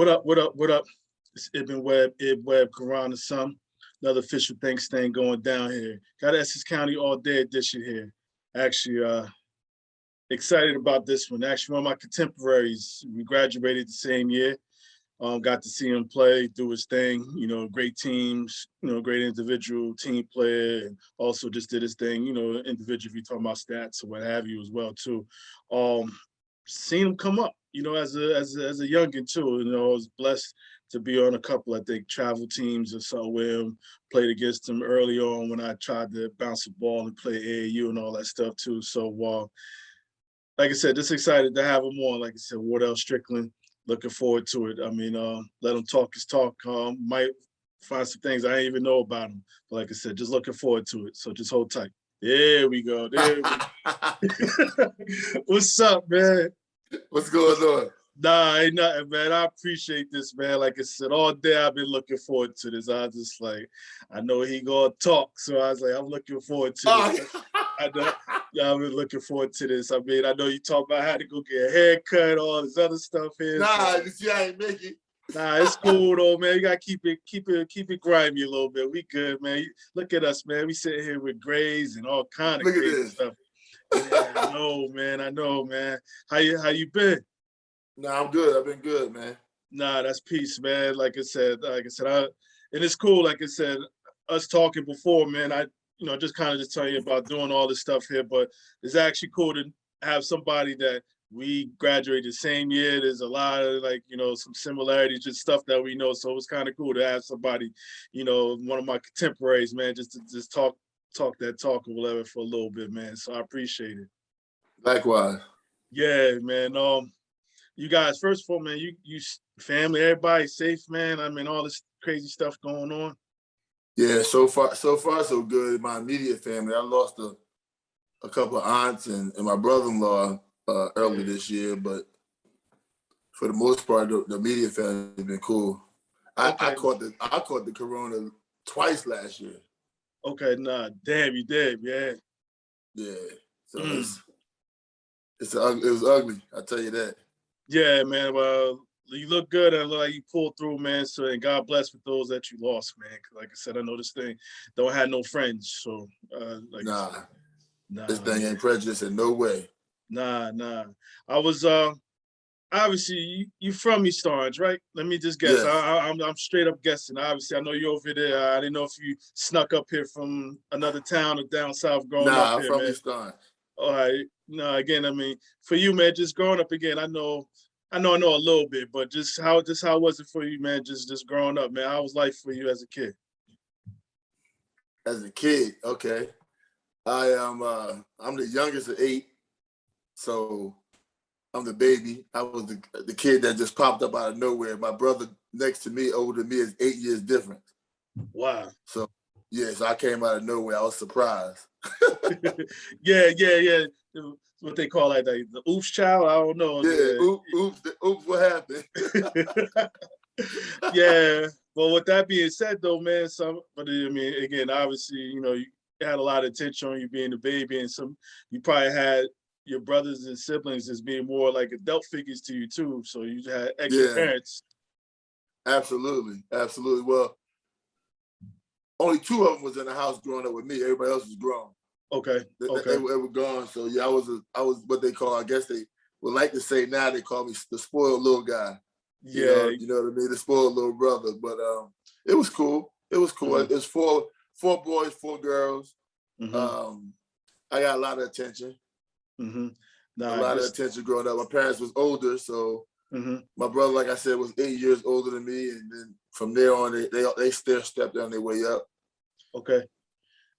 What up? What up? What up? It's Ibn Webb, Quran Assam. Another official thanks thing going down here. Got Essex County all day edition here. Actually, excited about this one. Actually, one of my contemporaries. We graduated the same year. Got to see him play, do his thing. You know, great teams. You know, great individual team player, and also just did his thing. You know, individual. If you're talking about stats or what have you, as well too. Seen him come up. You know, as a youngin too. You know, I was blessed to be on a couple, I think, travel teams or so with him. Played against him early on when I tried to bounce the ball and play AAU and all that stuff too. So, like I said, just excited to have him on. Like I said, Wardell Strickland. Looking forward to it. I mean, let him talk his talk. Might find some things I didn't even know about him. But like I said, just looking forward to it. So just hold tight. There we go. There we go. What's up, man? What's going on? Nah, ain't nothing, man. I appreciate this, man. Like I said, all day I've been looking forward to this. I was just like, I know he gonna talk, so I was like, I'm looking forward to this. I know, I've been looking forward to this. I mean, I know you talk about how to go get a haircut, all this other stuff here. Nah, you see, I ain't make it. Nah, it's cool though, man. You gotta keep it grimy a little bit. We good, man. Look at us, man. We sitting here with grays and all kind of crazy stuff. Yeah, I know, man. I know, man. How you been? Nah, I'm good. I've been good, man. Nah, that's peace, man. Like I said, and it's cool. Like I said, us talking before, man. Just kind of just telling you about doing all this stuff here, but it's actually cool to have somebody that we graduated the same year. There's a lot of some similarities, just stuff that we know. So it's kind of cool to have somebody, one of my contemporaries, man, just to talk that talk or whatever for a little bit, man. So I appreciate it. Likewise. Yeah, man. You guys, first of all, man, you family, everybody safe, man. I mean, all this crazy stuff going on. Yeah, so far so good. My immediate family. I lost a couple of aunts and my brother-in-law early this year, but for the most part, the immediate family has been cool. I caught the corona twice last year. Okay, nah, damn, you did, yeah. Yeah, so it was ugly. I'll tell you that. Yeah, man. Well, you look good and look like you pulled through, man. So, and God bless with those that you lost, man. Like I said, I know this thing don't have no friends. So, nah, this thing ain't prejudice in no way. Nah. I was obviously you from East Orange, right? Let me just guess. Yes. I'm straight up guessing. Obviously, I know you're over there. I didn't know if you snuck up here from another town or down south growing up I'm here, from man. East Orange. All right. No, again, I mean, for you, man, just growing up again, I know a little bit, but just how was it for you, man? Just growing up, man. How was life for you as a kid? As a kid, okay. I'm the youngest of 8, so I'm the baby. I was the kid that just popped up out of nowhere. My brother next to me, older than me, is 8 years different. Wow. So yes, I came out of nowhere. I was surprised. Yeah. What they call like the oops child? I don't know. Yeah, oops, what happened? Yeah. Well, with that being said, though, man, but I mean, again, obviously, you had a lot of attention on you being a baby, and you probably had your brothers and siblings as being more like adult figures to you too. So you had extra parents. Absolutely. Well, only 2 of them was in the house growing up with me. Everybody else was grown. Okay. They were gone. So yeah, I was what they call, I guess they would like to say now, they call me the spoiled little guy. Yeah. You know what I mean? The spoiled little brother. But it was cool. Mm-hmm. It was 4 boys, 4 girls. Mm-hmm. I got a lot of attention. Mm-hmm. A lot of attention growing up. My parents was older, so my brother, like I said, was 8 years older than me, and then from there on, they still stepped on their way up. Okay.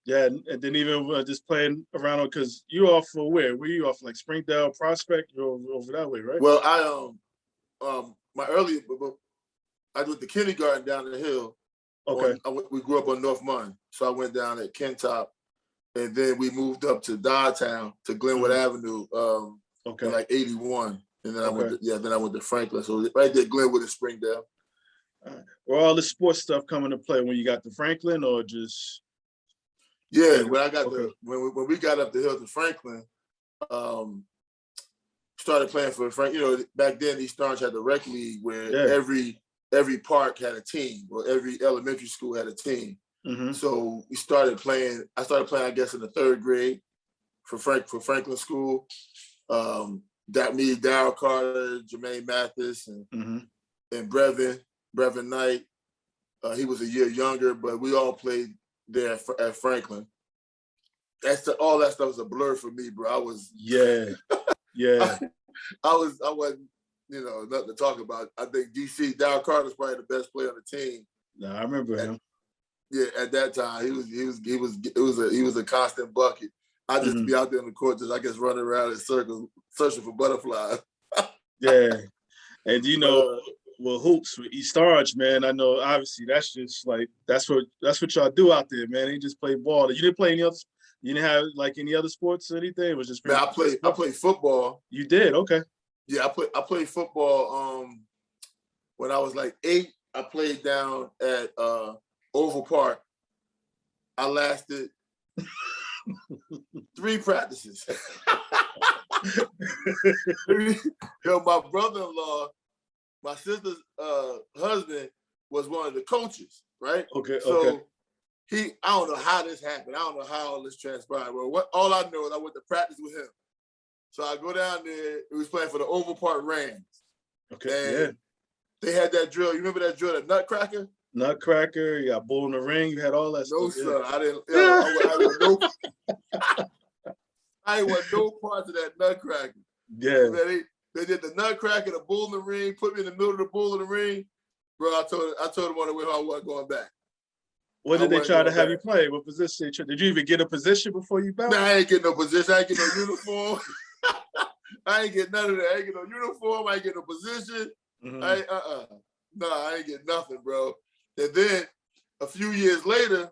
Yeah, and then even just playing around, because you off for where? Were you off like Springdale, Prospect? You're over that way, right? Well, I went to kindergarten down the hill. Okay. We grew up on North Munn, so I went down at Kentop, and then we moved up to Dodgetown to Glenwood Avenue in like 81, and then I went to Franklin. So right there, Glenwood and Springdale. Were all the sports stuff coming to play when you got to Franklin, or just? Yeah, when I got when we got up the hill to Franklin, started playing for Frank. Back then East Orange had the rec league where every park had a team, or every elementary school had a team. So I started playing, I guess, in the 3rd grade for Franklin School. That me, Darryl Carter, Jermaine Mathis, and Brevin Knight. He was a year younger, but we all played there at Franklin. All that stuff was a blur for me, bro. I was I wasn't, nothing to talk about. I think DC, Darryl Carter's probably the best player on the team. No, I remember him. Yeah, at that time, he was a constant bucket. I just be out there in the court, just I guess running around in circles, searching for butterflies. Yeah, and well, hoops with East Orange, man. I know obviously that's just like that's what y'all do out there, man. You just play ball. You didn't play any other. You didn't have like any other sports or anything. It was just. Man, I played football. You did, okay. Yeah, I played football. When I was like 8, I played down at Oval Park. I lasted 3 practices. My brother-in-law, my sister's husband, was one of the coaches, right? Okay. So I don't know how this happened. I don't know how all this transpired. Well, all I know is I went to practice with him. So I go down there. He was playing for the Oval Park Rams. Okay. And they had that drill. You remember that drill, the Nutcracker? Nutcracker. You got Bull in the Ring. You had all that no, stuff. No, sir. I didn't. I didn't want no parts of that Nutcracker. Yeah. They did the Nutcracker, the Bull in the Ring, put me in the middle of the Bull in the Ring. Bro, I told him on the way home I wasn't going back. What did they try to have you play? What position? Did you even get a position before you bounced? Nah, I ain't getting no position. I ain't getting no uniform. I ain't getting none of that. I ain't getting no uniform. I ain't getting no position. I ain't getting nothing, bro. And then a few years later,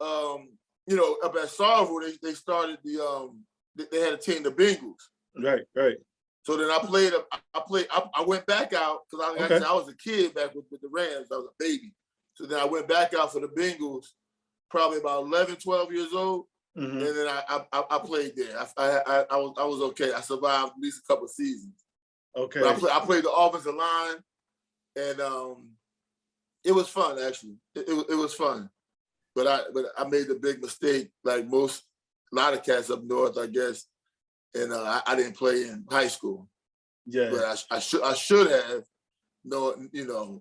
up at Sarville, they started they had a team, the Bengals. Right. So then I went back out because I was a kid back with the Rams. I was a baby. So then I went back out for the Bengals, probably about 11, 12 years old. And then I played there. I was okay. I survived at least a couple of seasons. Okay. But I played the offensive line, and it was fun actually. It was fun. But I made the big mistake, like a lot of cats up north, I guess. And I didn't play in high school. Yeah. But I should have known, the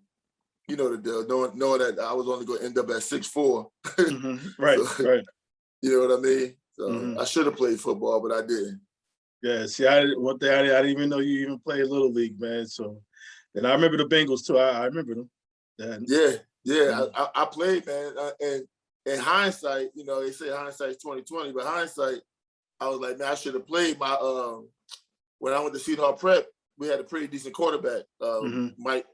deal, knowing that I was only going to end up at 6'4". Right, so, right. You know what I mean? So I should have played football, but I didn't. Yeah, see, I didn't even know you even played Little League, man. So, and I remember the Bengals too. I remember them. I played, man. And in hindsight, they say hindsight's 20/20, but hindsight, I was like, man, I should have played my when I went to Seton Prep, we had a pretty decent quarterback, Mike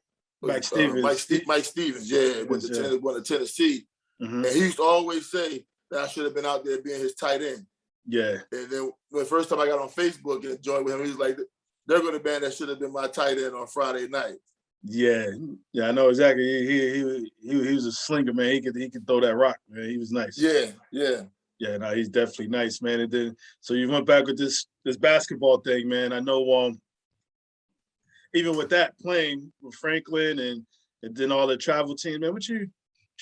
Stevens. Mike Stevens, went to Tennessee. And he used to always say that I should have been out there being his tight end. Yeah. And then the first time I got on Facebook and joined with him, he was like, they're going to ban that should have been my tight end on Friday night. Yeah, I know exactly. He was a slinger, man. He could throw that rock, man. He was nice. Yeah, no, he's definitely nice, man. And then so you went back with this basketball thing, man. I know even with that playing with Franklin and then all the travel teams, man, what you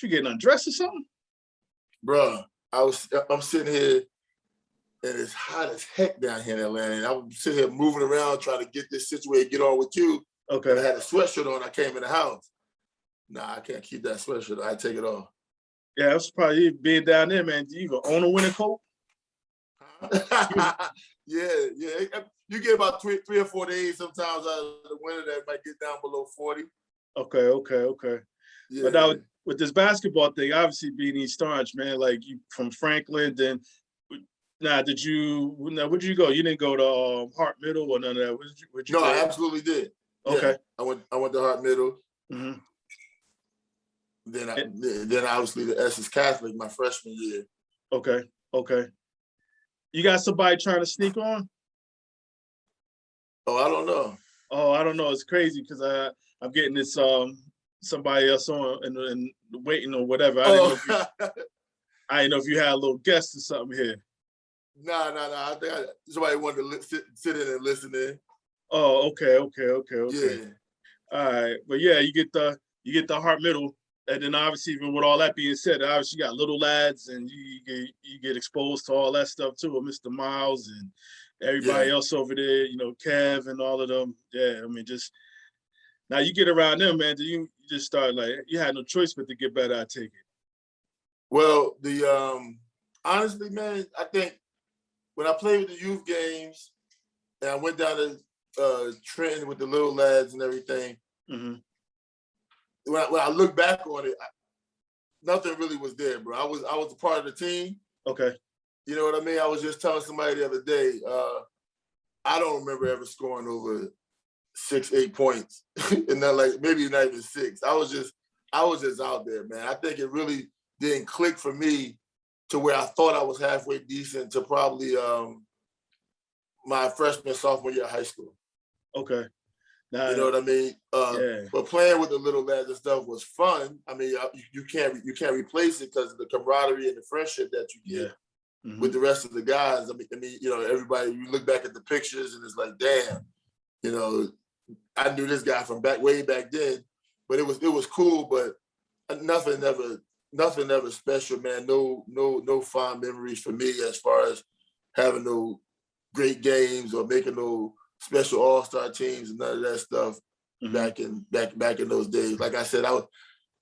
getting undressed or something? Bruh, I'm sitting here and it's hot as heck down here in Atlanta. And I'm sitting here moving around trying to get this situated, get on with you. Okay. And I had a sweatshirt on. I came in the house. Nah, I can't keep that sweatshirt. I take it off. Yeah, that's probably being down there, man. Do you even own a winter coat? Yeah. You get about 3 or 4 days sometimes out of the winter that might get down below 40. Okay. Yeah. But now with this basketball thing, obviously being East Orange, man, like you from Franklin, then where'd you go? You didn't go to Hart Middle or none of that? Where'd you go? I absolutely did. Okay. Yeah, I went to Hart Middle. Then obviously the Essex Catholic my freshman year. Okay. You got somebody trying to sneak on? Oh, I don't know. Oh, I don't know. It's crazy because I'm getting this somebody else on and waiting or whatever. I didn't know if you had a little guest or something here. Nah. I think somebody wanted to sit in and listen in. Oh, okay. Yeah, All right, but yeah, you get the heart middle, and then obviously even with all that being said, obviously you got little lads, and you get exposed to all that stuff too, with Mr. Miles and yeah. everybody else over there, Kev and all of them. Yeah, I mean, just now you get around them, man. You just start like you had no choice but to get better. I take it. Well, the honestly, man, I think when I played with the youth games and I went down to Trenton with the little lads and everything, Hmm. when I look back on it, nothing really was there, bro. I was a part of the team. Okay. You know what I mean? I was just telling somebody the other day, I don't remember ever scoring over 6, 8 points. And then like maybe not even 6. I was just out there, man. I think it really didn't click for me to where I thought I was halfway decent to probably my freshman, sophomore year of high school. Okay. You Now, know what I mean? yeah. But playing with the little lads and stuff was fun. I mean, you can't replace it because of the camaraderie and the friendship that you Yeah. get Hmm. with the rest of the guys. I mean, everybody. You look back at the pictures and it's like, damn, you know, I knew this guy from way back then. But it was cool. But nothing ever special, man. No fond memories for me as far as having no great games or making no special all-star teams and none of that stuff Hmm. back in those days. Like I said,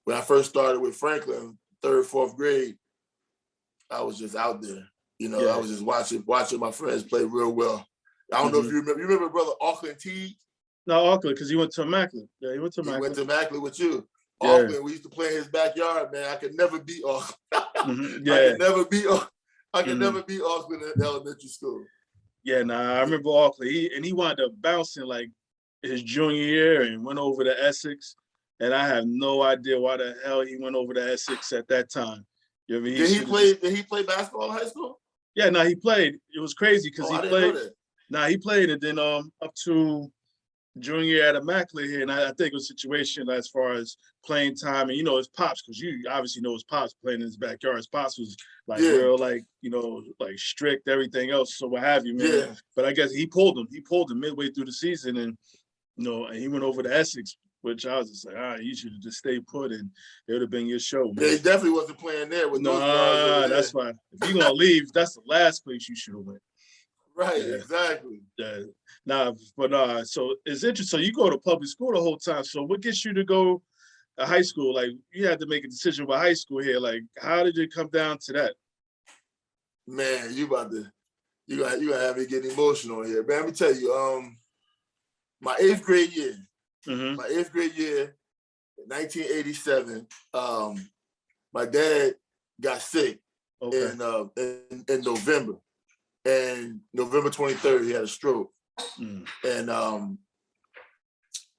when I first started with Franklin, 3rd, 4th grade, I was just out there. I Yeah. was just watching my friends play real well. I don't know if Hmm. you remember. You remember brother Auckland Teague? No, Auckland, because he went to Immaculate. Yeah, he went to He went Immaculate. to Macklin with you. Yeah. Auckland, we used to play in his backyard, man. I could never beat Auckland. Hmm. I Yeah. could never beat. I could Hmm. never beat Auckland in elementary school. Yeah, nah, I remember Auckland. He wound up bouncing like his junior year and went over to Essex. And I have no idea why the hell he went over to Essex at that time. You know what I mean? He Did he should have play? just Did he play basketball in high school? yeah, no, he played. It was crazy because Oh, he I didn't know played. that. Nah, he played and then up to junior year at Immaculate here, and I think it was a situation as far as playing time, and his pops, because you obviously know his pops playing in his backyard. His pops was like Yeah, real, like like strict, everything else, so what have you, man. yeah. But I guess he pulled him. He pulled him midway through the season, and and he went over to Essex, which I was just like, you should have just stayed put, and it would have been your show, Yeah, he man. definitely wasn't playing there with those guards over Nah, there. that's why. If you're gonna leave, that's the last place you should have went. Right, Yeah. exactly. Yeah. Nah, but so it's interesting. So you go to public school the whole time. So what gets you to go to high school? Like you had to make a decision about high school here. Like how did it come down to that? Man, you gonna have me getting emotional here. Man, let me tell you, my eighth grade year, Mm-hmm. 1987, my dad got sick Okay. in November. And November 23rd, he had a stroke. Mm. And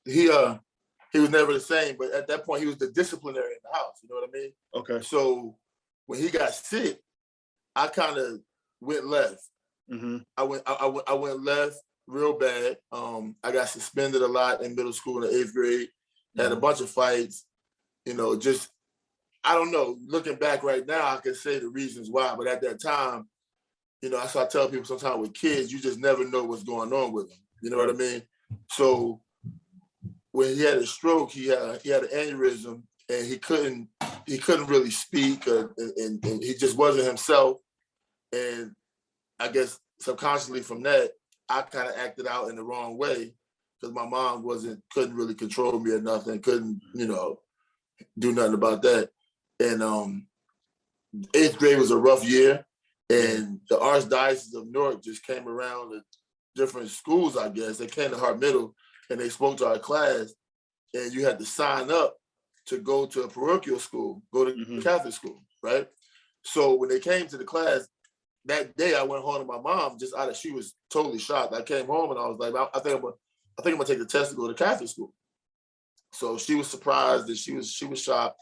he was never the same, but at that point he was the disciplinary in the house, you know what I mean? Okay. So when he got sick, I kind of went left. Mm-hmm. I went left real bad. I got suspended a lot in middle school in the 8th grade. Had a bunch of fights. Just I don't know. Looking back right now, I can say the reasons why. But at that time, that's why I tell people sometimes with kids, you just never know what's going on with them. You know what I mean? So when he had a stroke, he had an aneurysm, and he couldn't really speak, and he just wasn't himself. And I guess subconsciously from that, I kind of acted out in the wrong way because my mom couldn't really control me or nothing, couldn't, do nothing about that. And 8th grade was a rough year, and the Archdiocese of Newark just came around to different schools, I guess. They came to Hart Middle and they spoke to our class, and you had to sign up to go to a parochial school, go to Catholic school, right? So when they came to the class, that day I went home to my mom she was totally shocked. I came home and I was like, I think I'm gonna take the test to go to Catholic school. So she was surprised and she was shocked.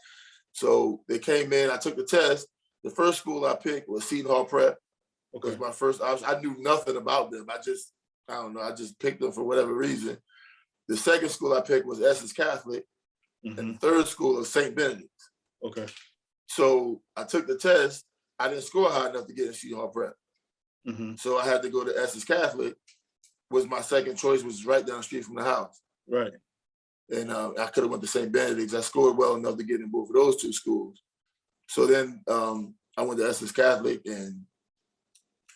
So they came in, I took the test. The first school I picked was Seton Hall Prep. It was my first option. I knew nothing about them. I don't know, I just picked them for whatever reason. The second school I picked was Essex Catholic, and the third school was St. Benedict's. Okay. So I took the test. I didn't score high enough to get in Seton Hall Prep. Mm-hmm. So I had to go to Essex Catholic, was my second choice, was right down the street from the house. Right. And I could have went to St. Benedict's. I scored well enough to get in both of those two schools. So then I went to Essex Catholic, and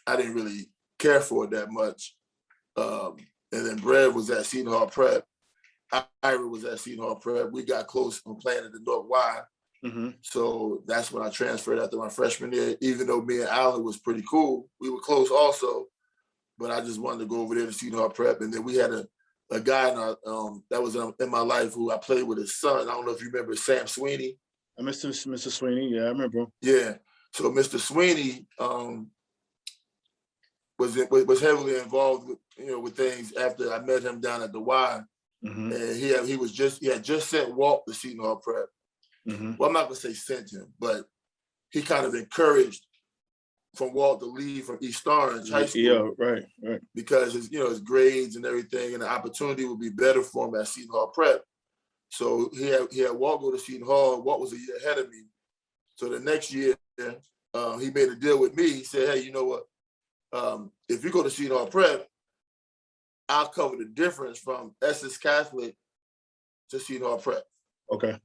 I didn't really care for it that much. And then Brad was at Seton Hall Prep. Ira was at Seton Hall Prep. We got close from playing at the North Y. So that's when I transferred after my freshman year, even though me and Alan was pretty cool. We were close also, but I just wanted to go over there to Seton Hall Prep. And then we had a guy in our, that was in my life who I played with his son. I don't know if you remember Sam Sweeney. Mr. Sweeney, yeah, I remember him. Yeah, so Mr. Sweeney was heavily involved with, with things after I met him down at the Y. And he had just sent Walt to Seton Hall Prep. Well, I'm not gonna say sent him, but he kind of encouraged from Walt to leave from East Orange High School. Yeah, right. Because his grades and everything, and the opportunity would be better for him at Seton Hall Prep. So he had Walt go to Seton Hall. Walt was a year ahead of me. So the next year, he made a deal with me. He said, "Hey, you know what? If you go to Seton Hall Prep, I'll cover the difference from Essex Catholic to Seton Hall Prep." Okay.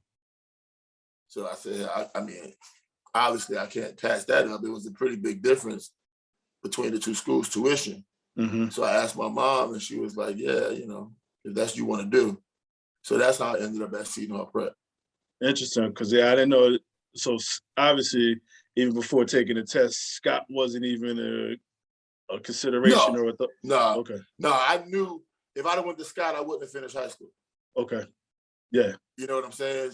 So I said, I mean, obviously I can't pass that up. It was a pretty big difference between the two schools' tuition. So I asked my mom, and she was like, "Yeah, if that's what you want to do." So that's how I ended up at Seton Hall Prep. Interesting, because I didn't know. So obviously, even before taking the test, Scott wasn't even a consideration or a thought. No. Okay. No, I knew if I'd have went to Scott, I wouldn't have finished high school. Okay. Yeah. You know what I'm saying?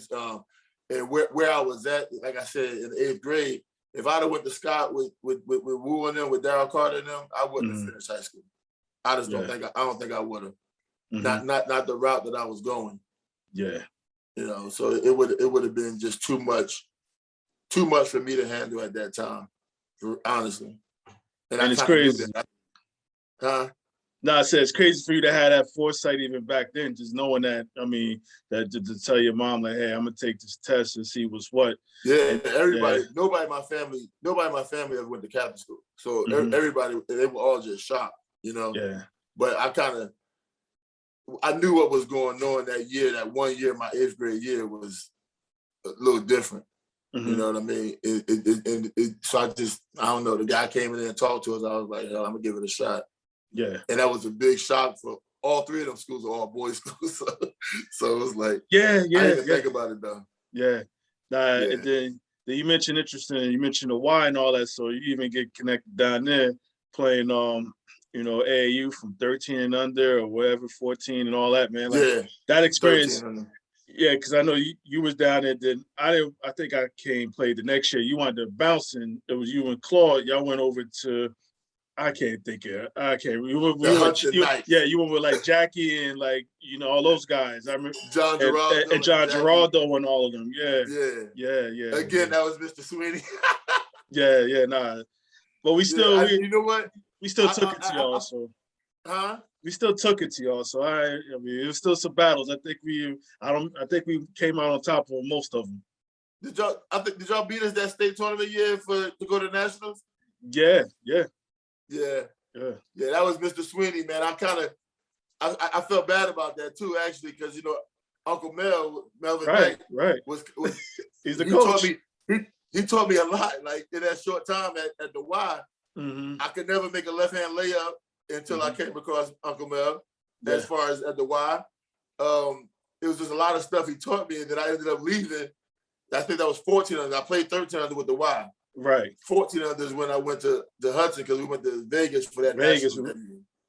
And where I was at, like I said, in the 8th grade, if I'd have went to Scott with Wu and them, with Darryl Carter and them, I wouldn't have finished high school. I just don't think I don't think I would have. Not the route that I was going. Yeah. So it would have been just too much for me to handle at that time, honestly. And it's crazy. No, I said it's crazy for you to have that foresight even back then, just knowing that. I mean, that to tell your mom like, "Hey, I'm gonna take this test and see what's what." Yeah, and everybody, nobody in my family ever went to Catholic school, so everybody, they were all just shocked, Yeah. But I knew what was going on that year. That 1 year, my 8th grade year, was a little different. You know what I mean? So I don't know. The guy came in there and talked to us. I was like, "Hell, I'm gonna give it a shot." Yeah. And that was a big shock for all three of them schools, are all boys schools. So it was like, I didn't think about it though. Yeah. And then you mentioned you mentioned the Y and all that. So you even get connected down there playing, AAU from 13 and under or whatever, 14 and all that, man. Like, that experience. Yeah, because I know you was down there. Then I think I played the next year. You wanted to bounce, and it was you and Claude. Y'all went over to. I can't think of it. I can't. You went with like Jackie and all those guys. I remember John Giraldo and John Giraldo and all of them. Yeah. Again, that was Mr. Sweeney. Nah. But we still, you know what? We still took it to y'all. So. We still took it to y'all. So I mean, it was still some battles. I think we came out on top of most of them. Did y'all beat us that state tournament year to go to nationals? Yeah. That was Mr. Sweeney, man. I felt bad about that too, actually, because Uncle Melvin right. was he's the coach. He taught me a lot. Like in that short time at the Y, I could never make a left hand layup until I came across Uncle Mel. As far as at the Y, it was just a lot of stuff he taught me, and then I ended up leaving. I think that was 14 under. I played 13 under with the Y. Right. 14 under is when I went to Hudson, because we went to Vegas for that. Vegas.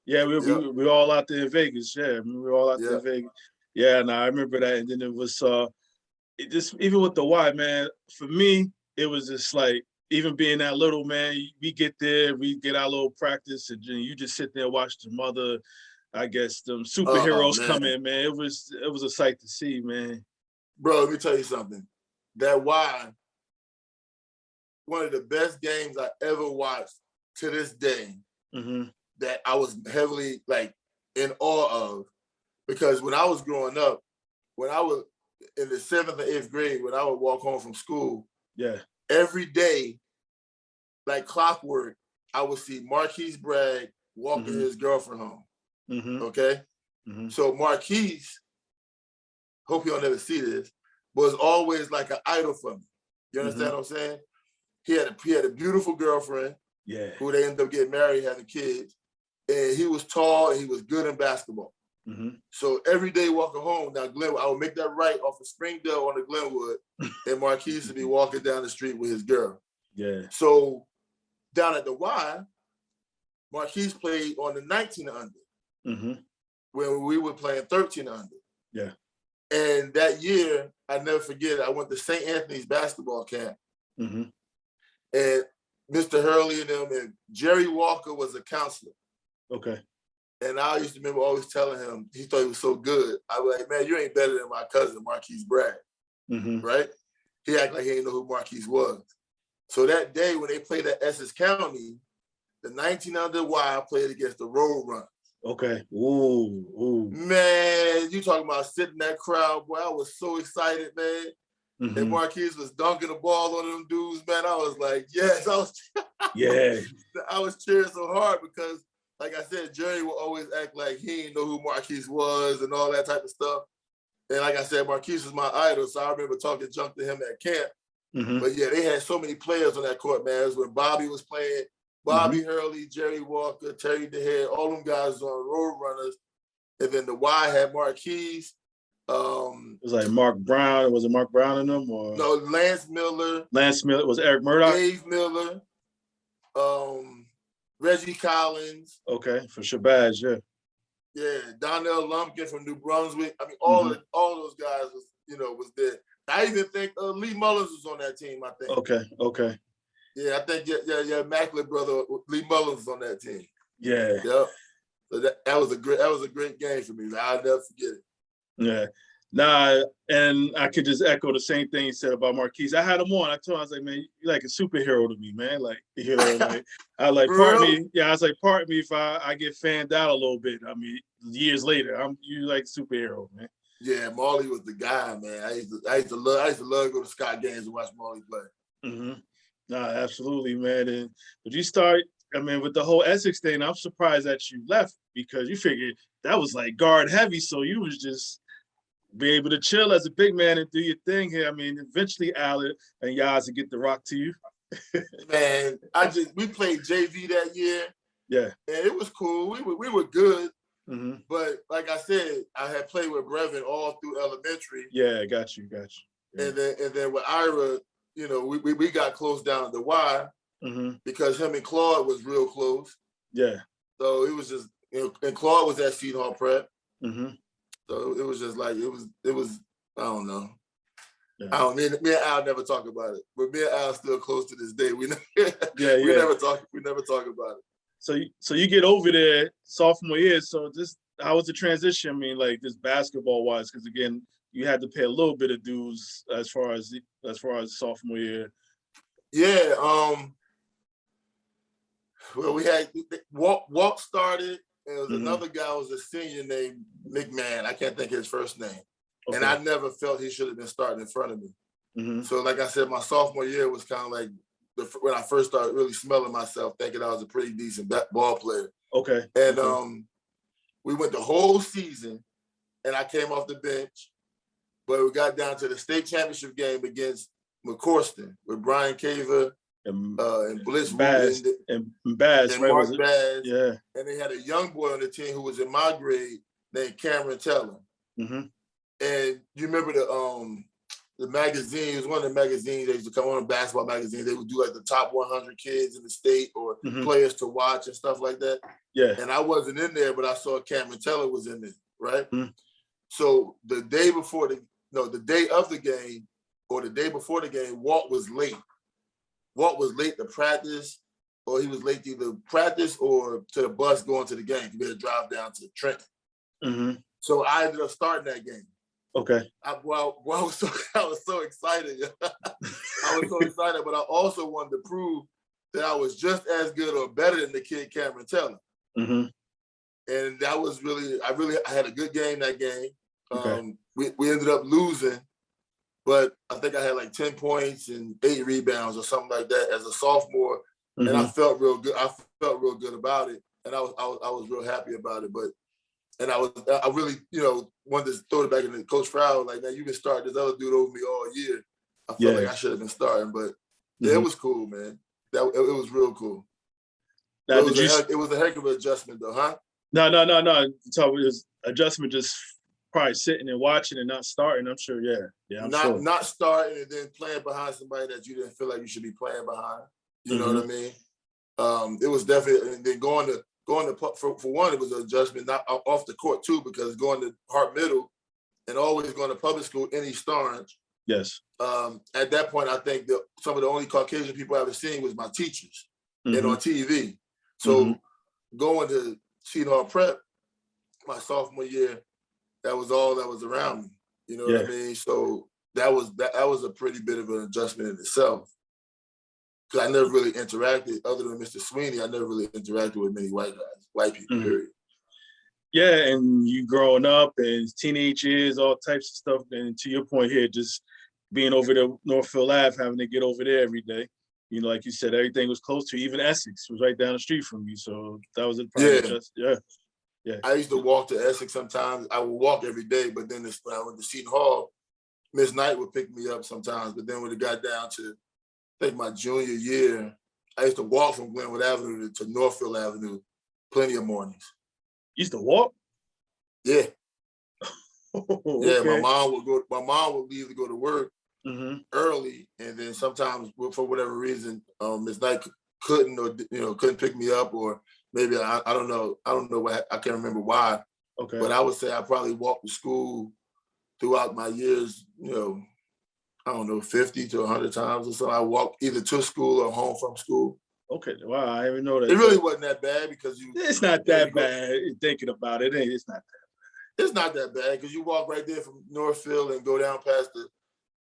Yeah, we all out there in Vegas. Yeah, we were all out there in Vegas. Yeah, I remember that. And then it was just even with the Y, man. For me, it was just like even being that little, man. We get there, we get our little practice, and you just sit there and watch the mother. I guess them superheroes come in, man. It was a sight to see, man. Bro, let me tell you something. That Y. One of the best games I ever watched to this day, that I was heavily in awe of, because when I was growing up, when I was in the 7th or 8th grade, when I would walk home from school, every day, like clockwork, I would see Marquise Bragg walking his girlfriend home. Okay? So Marquise, hope y'all never see this, was always like an idol for me. You understand what I'm saying? He had a beautiful girlfriend who they ended up getting married, having kids. And he was tall and he was good in basketball. So every day walking home, now Glenwood, I would make that right off of Springdale on the Glenwood, and Marquise would be walking down the street with his girl. So down at the Y, Marquise played on the 19 and under, when we were playing 13 and under. And that year, I never forget, I went to St. Anthony's basketball camp. And Mr. Hurley and them, and Jerry Walker was a counselor. And I used to remember always telling him, he thought he was so good. I was like, man, you ain't better than my cousin, Marquise Bragg, right? He acted like he didn't know who Marquise was. So that day when they played at Essex County, the 19 under Y played against the Road Runners. Ooh. Man, you talking about sitting in that crowd, boy, I was so excited, man. And Marquise was dunking the ball on them dudes, man. I was like, yes, I was cheering so hard because, like I said, Jerry would always act like he didn't know who Marquise was and all that type of stuff. And like I said, Marquise was my idol, so I remember talking junk to him at camp. But yeah, they had so many players on that court, man. It was when Bobby was playing, Bobby Hurley, Jerry Walker, Terry DeHead, all them guys was on Road Runners. And then the Y had Marquise. It was like Mark Brown. Was it Mark Brown in them? Or no, Lance Miller. Lance Miller. Was Eric Murdoch? Dave Miller. Reggie Collins. Okay, for Shabazz, Yeah, Donnell Lumpkin from New Brunswick. I mean, all those guys was there. I even think Lee Mullins was on that team, I think. Okay. Yeah, I think Macklin brother Lee Mullins was on that team. Yeah. Yep. So that was a great game for me. I'll never forget it. Yeah. Nah, and I could just echo the same thing you said about Marquise. I had him on. I told him, I was like, man, you're like a superhero to me, man. Like, like I was like, part me if I get fanned out a little bit. I mean, years later, you like superhero, man. Yeah, Marley was the guy, man. I used to love to go to Scott games and watch Marley play. Nah, absolutely, man. But you start, I mean, with the whole Essex thing, I'm surprised that you left because you figured that was like guard heavy, so you was just be able to chill as a big man and do your thing here. I mean, eventually Allen and Yaz will get the rock to you. Man, we played JV that year. Yeah. And it was cool. We were good. But like I said, I had played with Brevin all through elementary. Yeah, got you. Yeah. And then with Ira, we got close down at the Y because him and Claude was real close. Yeah. So it was just, and Claude was at Seton Hall Prep. So it was just like, it was, I don't know. Yeah. Me and Al never talk about it, but me and Al still close to this day. We never talk about it. So you get over there sophomore year. So just how was the transition? I mean, like just basketball wise, because again, you had to pay a little bit of dues as far as sophomore year. Yeah. Well, we had Walt started. And there was another guy who was a senior named McMahon. I can't think of his first name. Okay. And I never felt he should have been starting in front of me. So like I said, my sophomore year was kind of like when I first started really smelling myself, thinking I was a pretty decent ball player. Okay. And we went the whole season, and I came off the bench, but we got down to the state championship game against McCorston with Brian Caver, and Bliss Bass and Bass, and right? Mark Bass. Yeah. And they had a young boy on the team who was in my grade named Cameron Teller. And you remember the magazine, it was one of the magazines that used to come on, a basketball magazine. They would do like the top 100 kids in the state or players to watch and stuff like that. Yeah. And I wasn't in there, but I saw Cameron Teller was in there, right? So the day of the game or the day before the game, Walt was late. Walt was late to practice, or he was late to either practice or to the bus going to the game. He had to drive down to Trenton. So I ended up starting that game. Okay. I was so excited. I was so excited, but I also wanted to prove that I was just as good or better than the kid Cameron Teller. And that was I had a good game that game. Okay. We ended up losing. But I think I had like 10 points and 8 rebounds or something like that as a sophomore, and I felt real good. I felt real good about it, and I was real happy about it. But And I really, wanted to throw it back into Coach Frow. Like, now you've been starting this other dude over me all year. I felt like I should have been starting, but yeah, it was cool, man. It was real cool. Now, It was a heck of an adjustment, though, huh? No. So it was adjustment, just probably sitting and watching and not starting. I'm sure. Yeah. I'm sure. Not starting and then playing behind somebody that you didn't feel like you should be playing behind. You know what I mean? It was definitely, and then going to for one, it was an adjustment not off the court too, because going to Hart Middle and always going to public school in East Orange. Yes. At that point, I think some of the only Caucasian people I ever seen was my teachers and on TV. So going to Seton Hall Prep my sophomore year, that was all that was around me. You know what I mean? So that was a pretty bit of an adjustment in itself. Because I never really interacted, other than Mr. Sweeney, I never really interacted with many white people, period. Yeah, and you growing up and teenage years, all types of stuff. And to your point here, just being over there, Northfield Ave, having to get over there every day. You know, like you said, everything was close to you. Even Essex was right down the street from you. So that was yeah. I used to walk to Essex sometimes. I would walk every day, but then when I went to Seton Hall, Miss Knight would pick me up sometimes. But then when it got down to, I think, my junior year, I used to walk from Glenwood Avenue to Northfield Avenue plenty of mornings. You used to walk? Yeah. Okay. Yeah, my mom would leave to go to work early, and then sometimes for whatever reason, Miss Knight couldn't pick me up, or maybe I don't know why, I can't remember why. Okay. But I would say I probably walked to school throughout my years, I don't know, 50 to 100 times or so. I walked either to school or home from school. Okay, wow, I didn't even know that. It really wasn't that bad because it's not that bad. Thinking about it, it's not that bad. It's not that bad because you walk right there from Northfield and go down past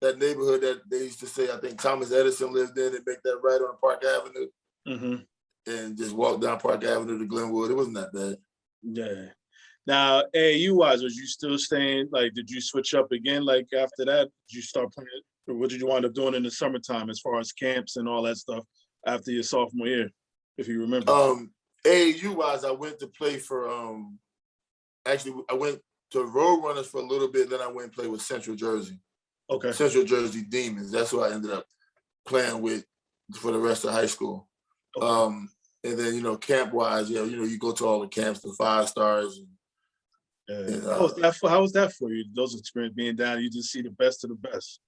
that neighborhood that they used to say, I think Thomas Edison lived in, and make that right on Park Avenue. And just walk down Park Avenue to Glenwood. It wasn't that bad. Yeah. Now, AAU-wise, was you still staying, like, did you switch up again, like, after that? Did you start playing, or what did you wind up doing in the summertime as far as camps and all that stuff after your sophomore year, if you remember? AAU-wise, I went to play for, actually, I went to Roadrunners for a little bit, then I went and played with Central Jersey. Okay. Central Jersey Demons. That's who I ended up playing with for the rest of high school. Okay. And then, camp-wise, you go to all the camps, the 5 stars. How was that for you? Those experiences being down, you just see the best of the best.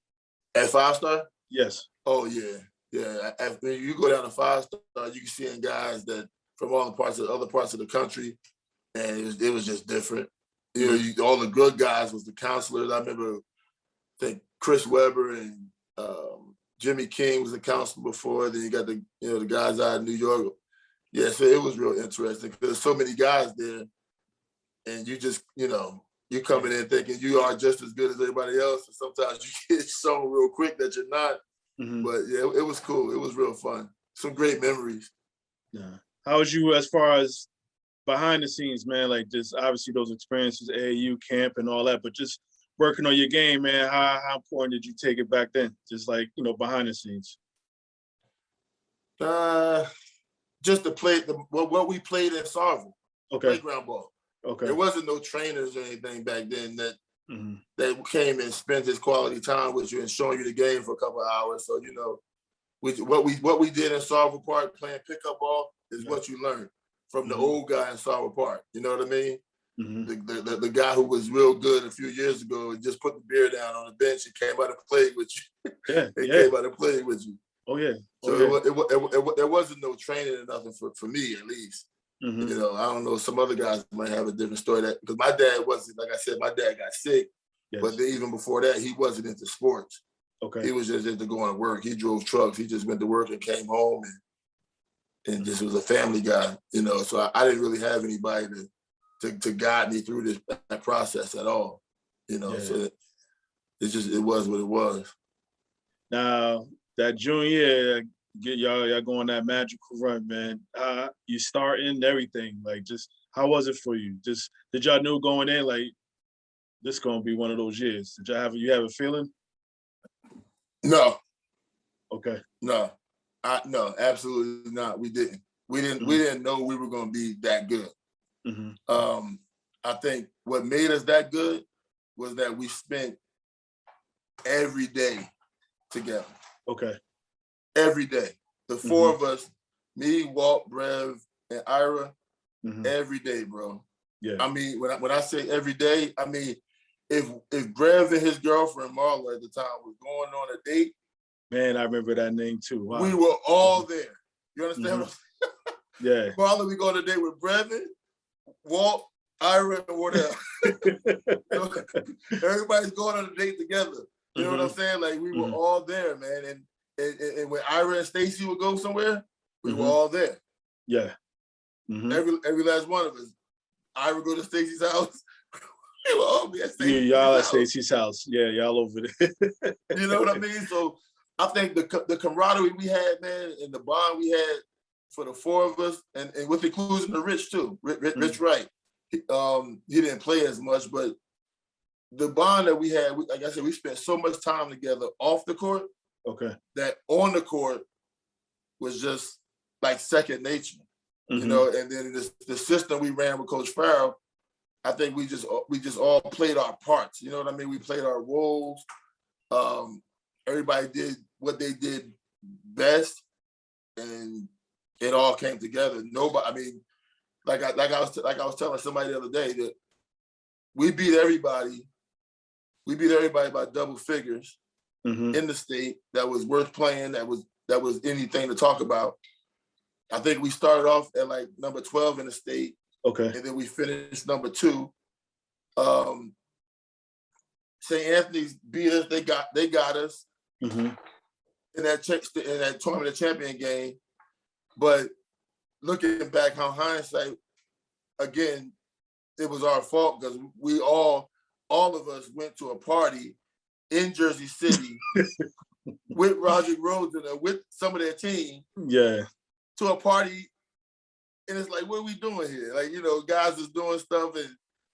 At 5 star? Yes. Oh yeah, yeah. After you go down to 5 star, you can see guys that from all the other parts of the country, and it was just different. All the good guys was the counselors. I remember, I think Chris Webber and Jimmy King was the counselor before. Then you got the guys out of New York. Yeah, so it was real interesting because there's so many guys there. And you just, you coming in thinking you are just as good as everybody else. And sometimes you get shown real quick that you're not. But yeah, it was cool. It was real fun. Some great memories. Yeah. How was you as far as behind the scenes, man? Like, just obviously those experiences, AAU camp and all that, but just working on your game, man, how important did you take it back then? Just like, behind the scenes. Just to play what we played in Sarville. Okay. Playground ball. Okay. There wasn't no trainers or anything back then that came and spent his quality time with you and showing you the game for a couple of hours. So what we did in Sarville Park playing pickup ball is what you learned from the old guy in Sarville Park. You know what I mean? The guy who was real good a few years ago and just put the beer down on the bench and came out and played with you. Came out and played with you. Oh yeah. So there wasn't no training or nothing for me, at least. I don't know, some other guys might have a different story, that because my dad wasn't, like I said, my dad got sick, but then even before that, he wasn't into sports. Okay. He was just into going to work. He drove trucks. He just went to work and came home and just was a family guy, so I didn't really have anybody to guide me through that process at all, so it was what it was. Now, that junior year, get y'all going that magical run, man. You starting everything, like, just how was it for you? Just did y'all know going in, like, this gonna be one of those years? Did you have a feeling? No. Okay. No, absolutely not. We didn't. We didn't know we were gonna be that good. I think what made us that good was that we spent every day together. Okay. Every day. The four of us, me, Walt, Brev, and Ira, every day, bro. Yeah. I mean, when I say every day, I mean, if Brev and his girlfriend Marla at the time was going on a date, man, I remember that name too. Wow. We were all there. You understand what I'm saying? Yeah. Marla, we go on a date with Brevin, Walt, Ira, and Wardell. So everybody's going on a date together. You know what I'm saying? Like we were all there, man. And when Ira and Stacy would go somewhere, we were all there. Yeah. Every last one of us. Ira go to Stacy's house. We were all at Stacy's house. Y'all at Stacy's house. Yeah, y'all over there. You know what I mean? So I think the camaraderie we had, man, and the bond we had for the four of us, and with including the Rich too. Rich Wright. He didn't play as much, but the bond that we had, like I said, we spent so much time together off the court. Okay. That on the court was just like second nature, you know. And then the system we ran with Coach Farrell, I think we just all played our parts. You know what I mean? We played our roles. Everybody did what they did best, and it all came together. Nobody, I mean, like I was telling somebody the other day that we beat everybody. We beat everybody by double figures in the state. That was worth playing. That was anything to talk about. I think we started off at like number 12 in the state. Okay. And then we finished number 2. St. Anthony's beat us. They got us in that tournament champion game. But looking back on hindsight, again, it was our fault because we all of us went to a party in Jersey City with Roger Rhodes and with some of their team. Yeah. To a party, and it's like, what are we doing here? Like, you know, guys is doing stuff,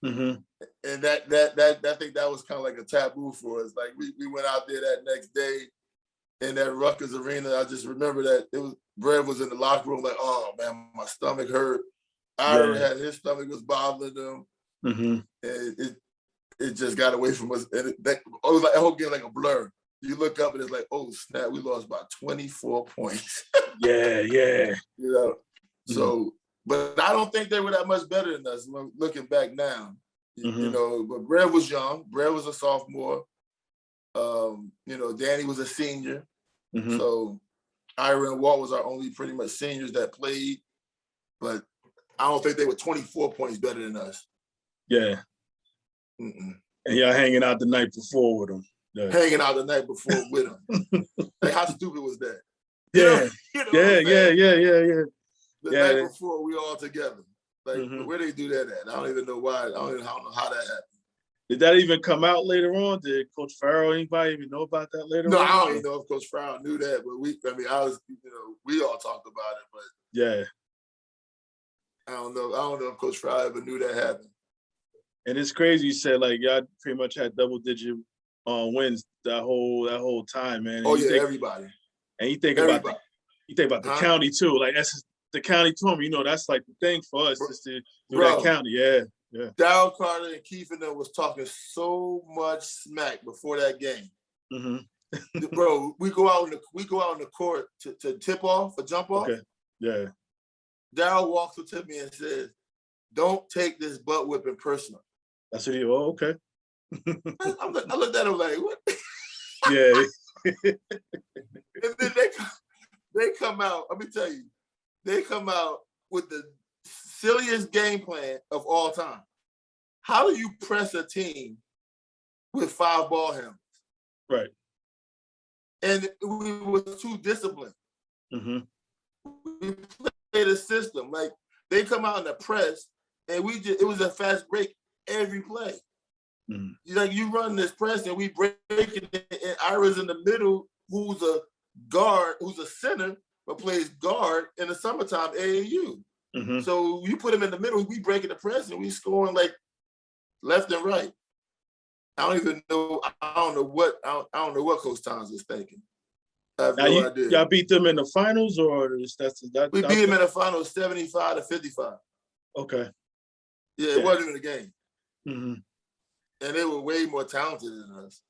and that I think that was kind of like a taboo for us. Like we went out there that next day in that Rutgers arena. I just remember that Brev was in the locker room like, oh man, my stomach hurt. Ira had his stomach was bothering him. And it just got away from us. And it was like a whole game like a blur. You look up and it's like, oh snap, we lost by 24 points. Yeah. You know. So, but I don't think they were that much better than us looking back now. You know, but Brev was young. Brev was a sophomore. You know, Danny was a senior. So Ira and Walt was our only pretty much seniors that played. But I don't think they were 24 points better than us. Yeah. And y'all hanging out the night before with them. Yeah. Hanging out the night before with them. Like, how stupid was that? Yeah. Yeah. The night before, we all together. Like, where they do that at? I don't even know why. I don't know how that happened. Did that even come out later on? Did Coach Farrell, anybody even know about that later on? No, I don't even know if Coach Farrell knew that, but we all talked about it, but yeah. I don't know if Coach Farrell ever knew that happened. And it's crazy you said like y'all pretty much had double-digit wins that whole time, man. And everybody. And you think about the county too. Like that's the county tournament. You know, that's like the thing for us is to do that county. Yeah. Darryl Carter and Keith and them was talking so much smack before that game. Bro, we go out on the court to tip off or jump off. Okay. Yeah. Darryl walks up to me and says, "Don't take this butt whipping personal." That's what okay. I looked at him like, what? Yeah. And then they come out, let me tell you, they come out with the silliest game plan of all time. How do you press a team with 5 ball handlers? Right. And we were too disciplined. We played a system. Like, they come out in the press, and it was a fast break every play. Like, you run this press, and we break it, and Ira's in the middle, who's a guard, who's a center, but plays guard in the summertime AAU. So you put him in the middle, we breaking the press, and we scoring like left and right. I don't know what Coach Towns was thinking. I have no idea. Y'all beat them in the finals, or we beat them in the finals 75-55. Okay. Yeah, it wasn't even a game. Mm-hmm. And they were way more talented than us.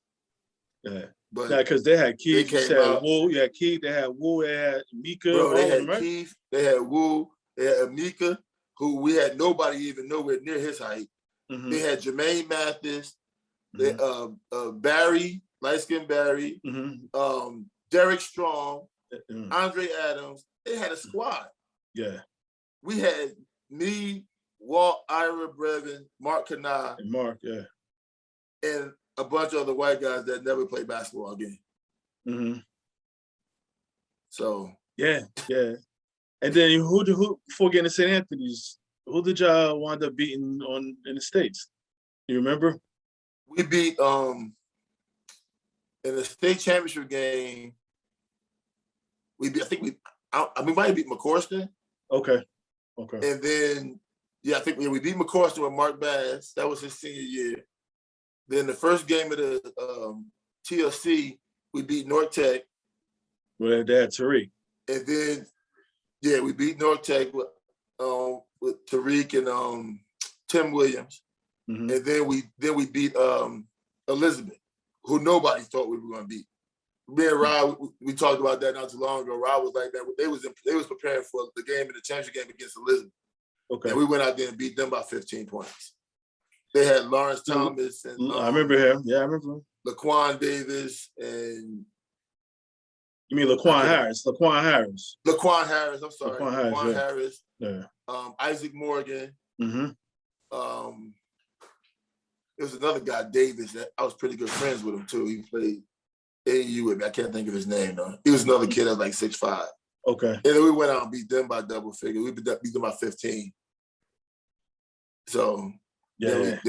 Yeah. But because they had Keith, you said out, Wu, yeah, Keith, they had Wu, they had Mika, bro, they all had of them, right? Keith, they had Wu, they had Amika, who we had nobody even nowhere near his height. Mm-hmm. They had Jermaine Mathis, they, Barry, light-skinned Barry, Derek Strong, Andre Adams. They had a squad. Yeah. We had me, Walt, Ira, Brevin, Mark Kanai, and Mark, yeah, and a bunch of other white guys that never played basketball again. Mm-hmm. So yeah. And then who before getting to St. Anthony's, who did y'all wind up beating in the States? You remember? We beat in the state championship game. We might have beat McCorston. Okay. And then I think we beat McCorston with Mark Bass. That was his senior year. Then the first game of the TLC, we beat North Tech. Well, they had Tariq. And then we beat North Tech with Tariq and Tim Williams. Mm-hmm. And then we beat Elizabeth, who nobody thought we were going to beat. Me and Rob, we talked about that not too long ago. Rob was like, man, they was preparing for the game in the championship game against Elizabeth. Okay. And we went out there and beat them by 15 points. They had Lawrence Thomas and I remember him. Yeah, I remember him. Laquan Davis and you mean Laquan Harris? Laquan Harris. I'm sorry. Laquan Harris. Yeah. Isaac Morgan. Mm-hmm. There was another guy, Davis, that I was pretty good friends with him too. He played AAU with me. I can't think of his name though. He was another kid that was like 6'5". Okay. And then we went out and beat them by double figure. We beat them by 15. So then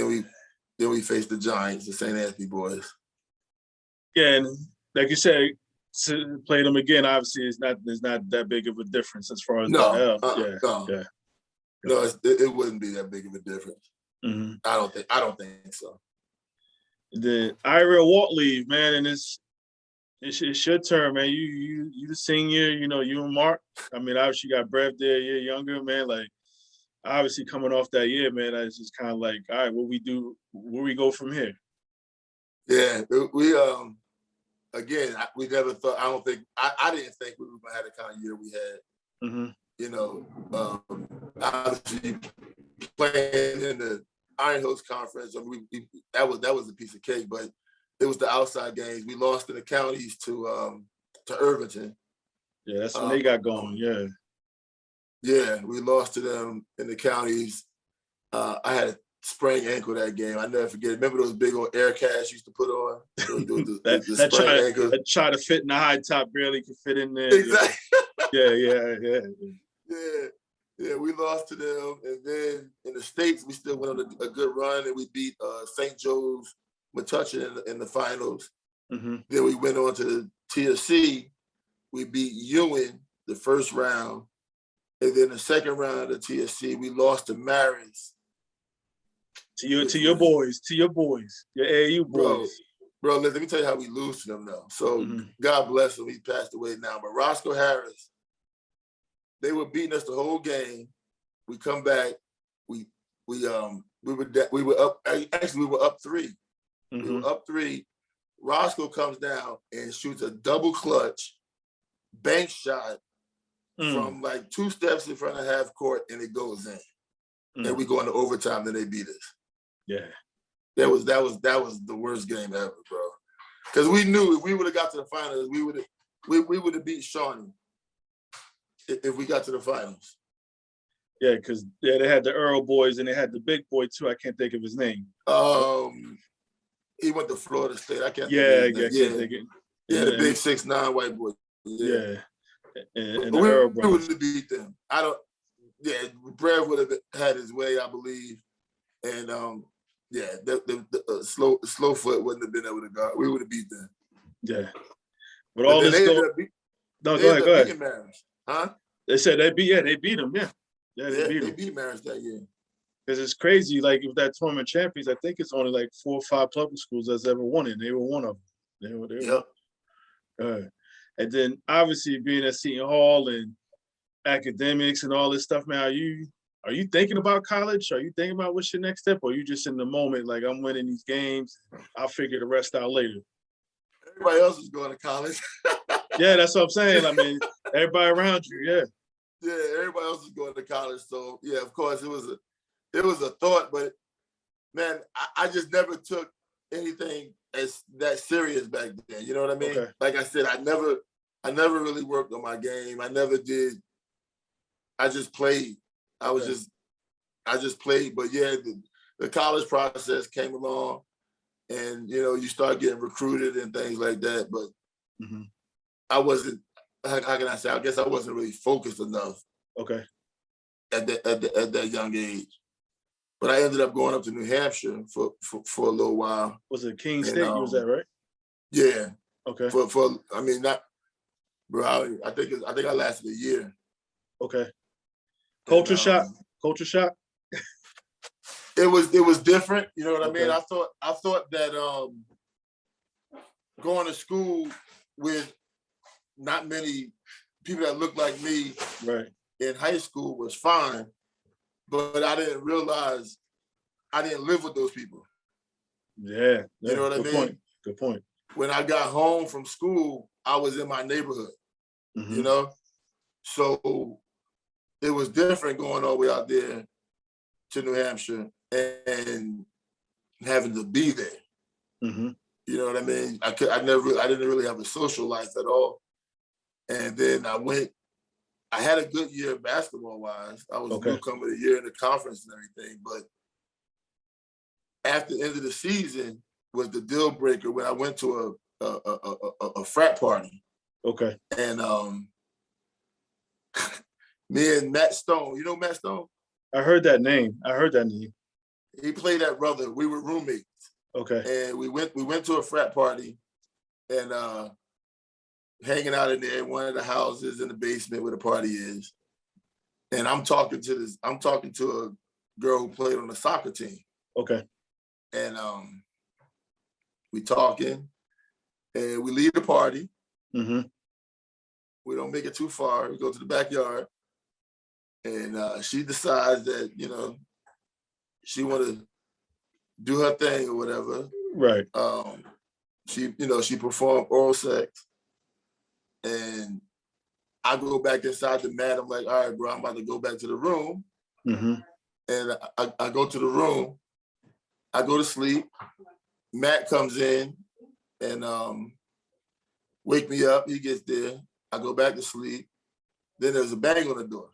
we faced the Giants, the St. Anthony boys. Yeah, and like you said, to play them again, obviously there's not that big of a difference as far as No, it wouldn't be that big of a difference. Mm-hmm. I don't think so. The Ira Walt leave, man, and it's your turn, man. You the senior, you and Mark. I mean, obviously you got Brev there, you're younger, man. Like obviously coming off that year, man, it's just kind of like, all right, what we do, where we go from here? Yeah, we again, we never thought. I didn't think we were gonna have the kind of year we had. Mm-hmm. Obviously playing in the Iron Hills Conference. I mean, that was a piece of cake, but it was the outside games. We lost in the counties to Irvington. Yeah, that's when they got going. Yeah. Yeah, we lost to them in the counties. I had a sprained ankle that game. I never forget it. Remember those big old air casts used to put on? That try to fit in the high top, barely could fit in there. Exactly. Yeah, we lost to them. And then in the States, we still went on a good run, and we beat St. Joe's Metuchen in the finals. Mm-hmm. Then we went on to the TSC. We beat Ewan the first round. And then the second round of the TSC, we lost to Maris. To your boys, your AAU boys. Bro, let me tell you how we lose to them now. So God bless him, he passed away now. But Roscoe Harris, they were beating us the whole game. We come back, we were up. Actually, we were up 3. Mm-hmm. We were up 3. Roscoe comes down and shoots a double clutch bank shot from like 2 steps in front of half court, and it goes in. And we go into overtime, then they beat us. Yeah. That was the worst game ever, bro. Because we knew if we would have got to the finals, we would have beat Shawnee if we got to the finals. Yeah, because they had the Earl boys and they had the big boy too. I can't think of his name. He went to Florida State. I can't. Yeah, think of his name. The big 6'9" white boy. Yeah. And we would have beat them. Brad would have had his way, I believe, and the slow foot wouldn't have been able to guard. We would have beat them. Yeah, but all this go ahead. Maris, huh? They said they beat them. Yeah, they beat Maris that year. Because it's crazy. Like with that tournament champions, I think it's only like 4 or 5 public schools that's ever won it. They were one of them. And then obviously being at Seton Hall and academics and all this stuff, man, are you thinking about college? Are you thinking about what's your next step? Or are you just in the moment, like I'm winning these games, I'll figure the rest out later? Everybody else was going to college. Yeah, that's what I'm saying. I mean, everybody around you, yeah. Yeah, everybody else was going to college. So yeah, of course it was a thought, but man, I just never took anything as that serious back then. You know what I mean? Okay. Like I said, I never really worked on my game. I never did. I just played. Okay. I just played. But yeah, the college process came along, and you start getting recruited and things like that. But I wasn't. How can I say? I guess I wasn't really focused enough. Okay. At that young age. But I ended up going up to New Hampshire for a little while. Was it Keene State you was at, right? Yeah. Okay. I mean, not, bro. I think I lasted a year. Okay. Culture shock. It was different. You know what Okay. I mean? I thought that going to school with not many people that looked like me, right, in high school was fine, but I didn't realize I didn't live with those people. Yeah. You know what I mean? Good point. When I got home from school, I was in my neighborhood, So it was different going all the way out there to New Hampshire and having to be there. You know what I mean? I didn't really have a social life at all. And then I had a good year basketball-wise. I was newcomer of the year in the conference and everything, but after the end of the season was the deal breaker when I went to a frat party. Okay. And me and Matt Stone, you know Matt Stone? I heard that name. He played that brother. We were roommates. Okay. And we went to a frat party and hanging out in there in one of the houses in the basement where the party is. And I'm talking to a girl who played on the soccer team. Okay. And we talking and we leave the party. We don't make it too far. We go to the backyard and she decides that, she want to do her thing or whatever. Right. She performed oral sex. And I go back inside the mat. I'm like, all right, bro, I'm about to go back to the room. And I go to the room. I go to sleep. Matt comes in and wake me up. He gets there. I go back to sleep. Then there's a bang on the door.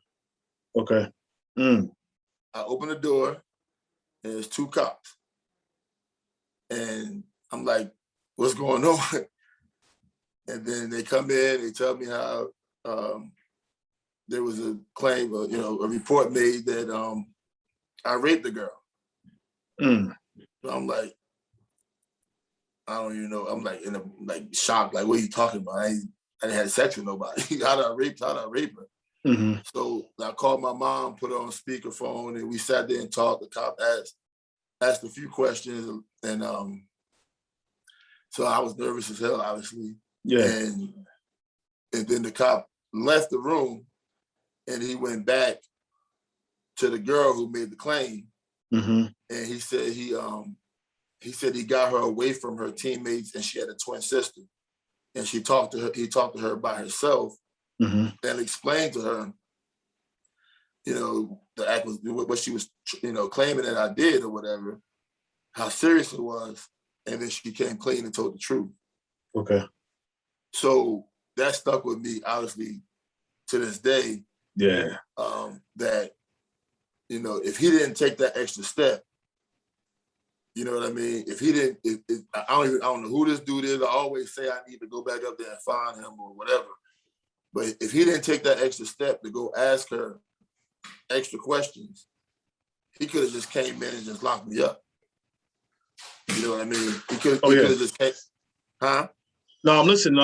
Okay. I open the door and there's two cops. And I'm like, what's going on? And then they come in, they tell me how there was a claim, a report made that I raped the girl. So I'm like, I don't even know. I'm like shocked. Like, what are you talking about? I didn't have sex with nobody. How did I rape her? So I called my mom, put her on speakerphone, and we sat there and talked. The cop asked a few questions, and so I was nervous as hell, obviously. Yeah. And then the cop left the room, and he went back to the girl who made the claim, and he said he got her away from her teammates, and she had a twin sister, and he talked to her by herself, and explained to her, the act was what she was, claiming that I did or whatever, how serious it was, and then she came clean and told the truth. Okay. So that stuck with me, obviously, to this day. Yeah. That, if he didn't take that extra step, you know what I mean? If he didn't, I don't know who this dude is. I always say I need to go back up there and find him or whatever. But if he didn't take that extra step to go ask her extra questions, he could have just came in and just locked me up. You know what I mean? He could have just came, huh? No, I'm listening.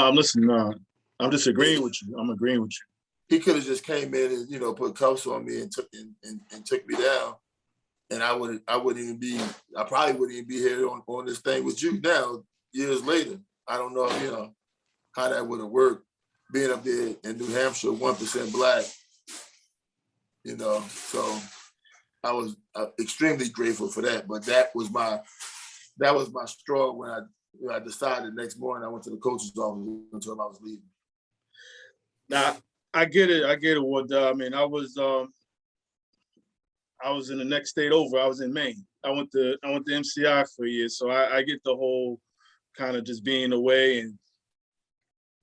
No, I'm just agreeing with you. I'm agreeing with you. He could have just came in and, put cuffs on me and took me down. And I probably wouldn't even be here on this thing with you now, years later. I don't know, how that would have worked, being up there in New Hampshire, 1% Black, so. was extremely grateful for that. But that was my straw when I decided the next morning I went to the coach's office and told him I was leaving. Now, I get it, Wardell. I mean, I was in the next state over. I was in Maine. I went to MCI for a year, so I get the whole kind of just being away and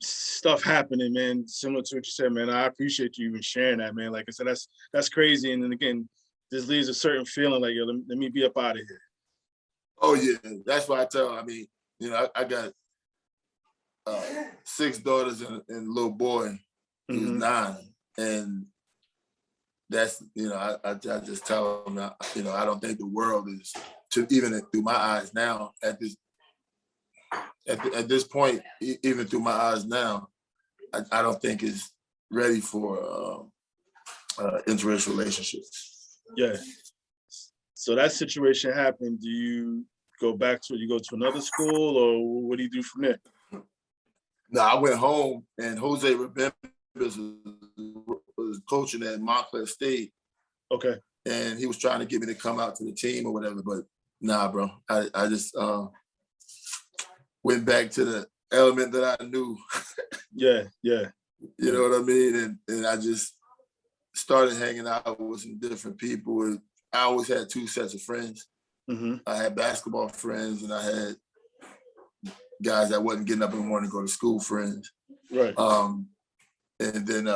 stuff happening, man. Similar to what you said, man. I appreciate you even sharing that, man. Like I said, that's crazy. And then again, this leaves a certain feeling like, yo, let me be up out of here. Oh yeah, that's why I tell. I mean, you know, I got 6 daughters and a little boy who's 9, and that's, you know, I just tell them, you know, I don't think the world is, to even through my eyes now at this point, even through my eyes now, I don't think it's ready for interracial relationships. Yeah. So that situation happened. Do you go back to, you go to another school, or what do you do from there? No, I went home, and Jose Remembers was coaching at Montclair State. Okay. And he was trying to get me to come out to the team or whatever, but nah, bro. I just went back to the element that I knew. Yeah. You know what I mean? And I just started hanging out with some different people. I always had 2 sets of friends. I had basketball friends, and I had guys that wasn't getting up in the morning to go to school friends. Right. And then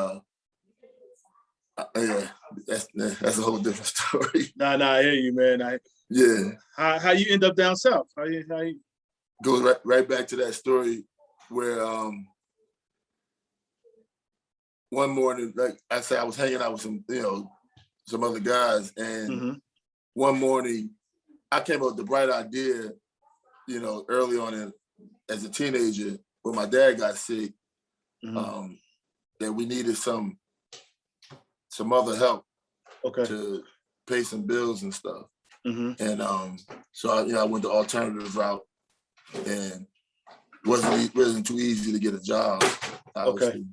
yeah, that's a whole different story. Nah, I hear you, man. Yeah. How you end up down south? How you Goes right back to that story where one morning, like I said, I was hanging out with some other guys, and one morning I came up with the bright idea, you know, early on as a teenager when my dad got sick, that we needed some other help to pay some bills and stuff. And so I went the alternative route, and wasn't too easy to get a job, obviously.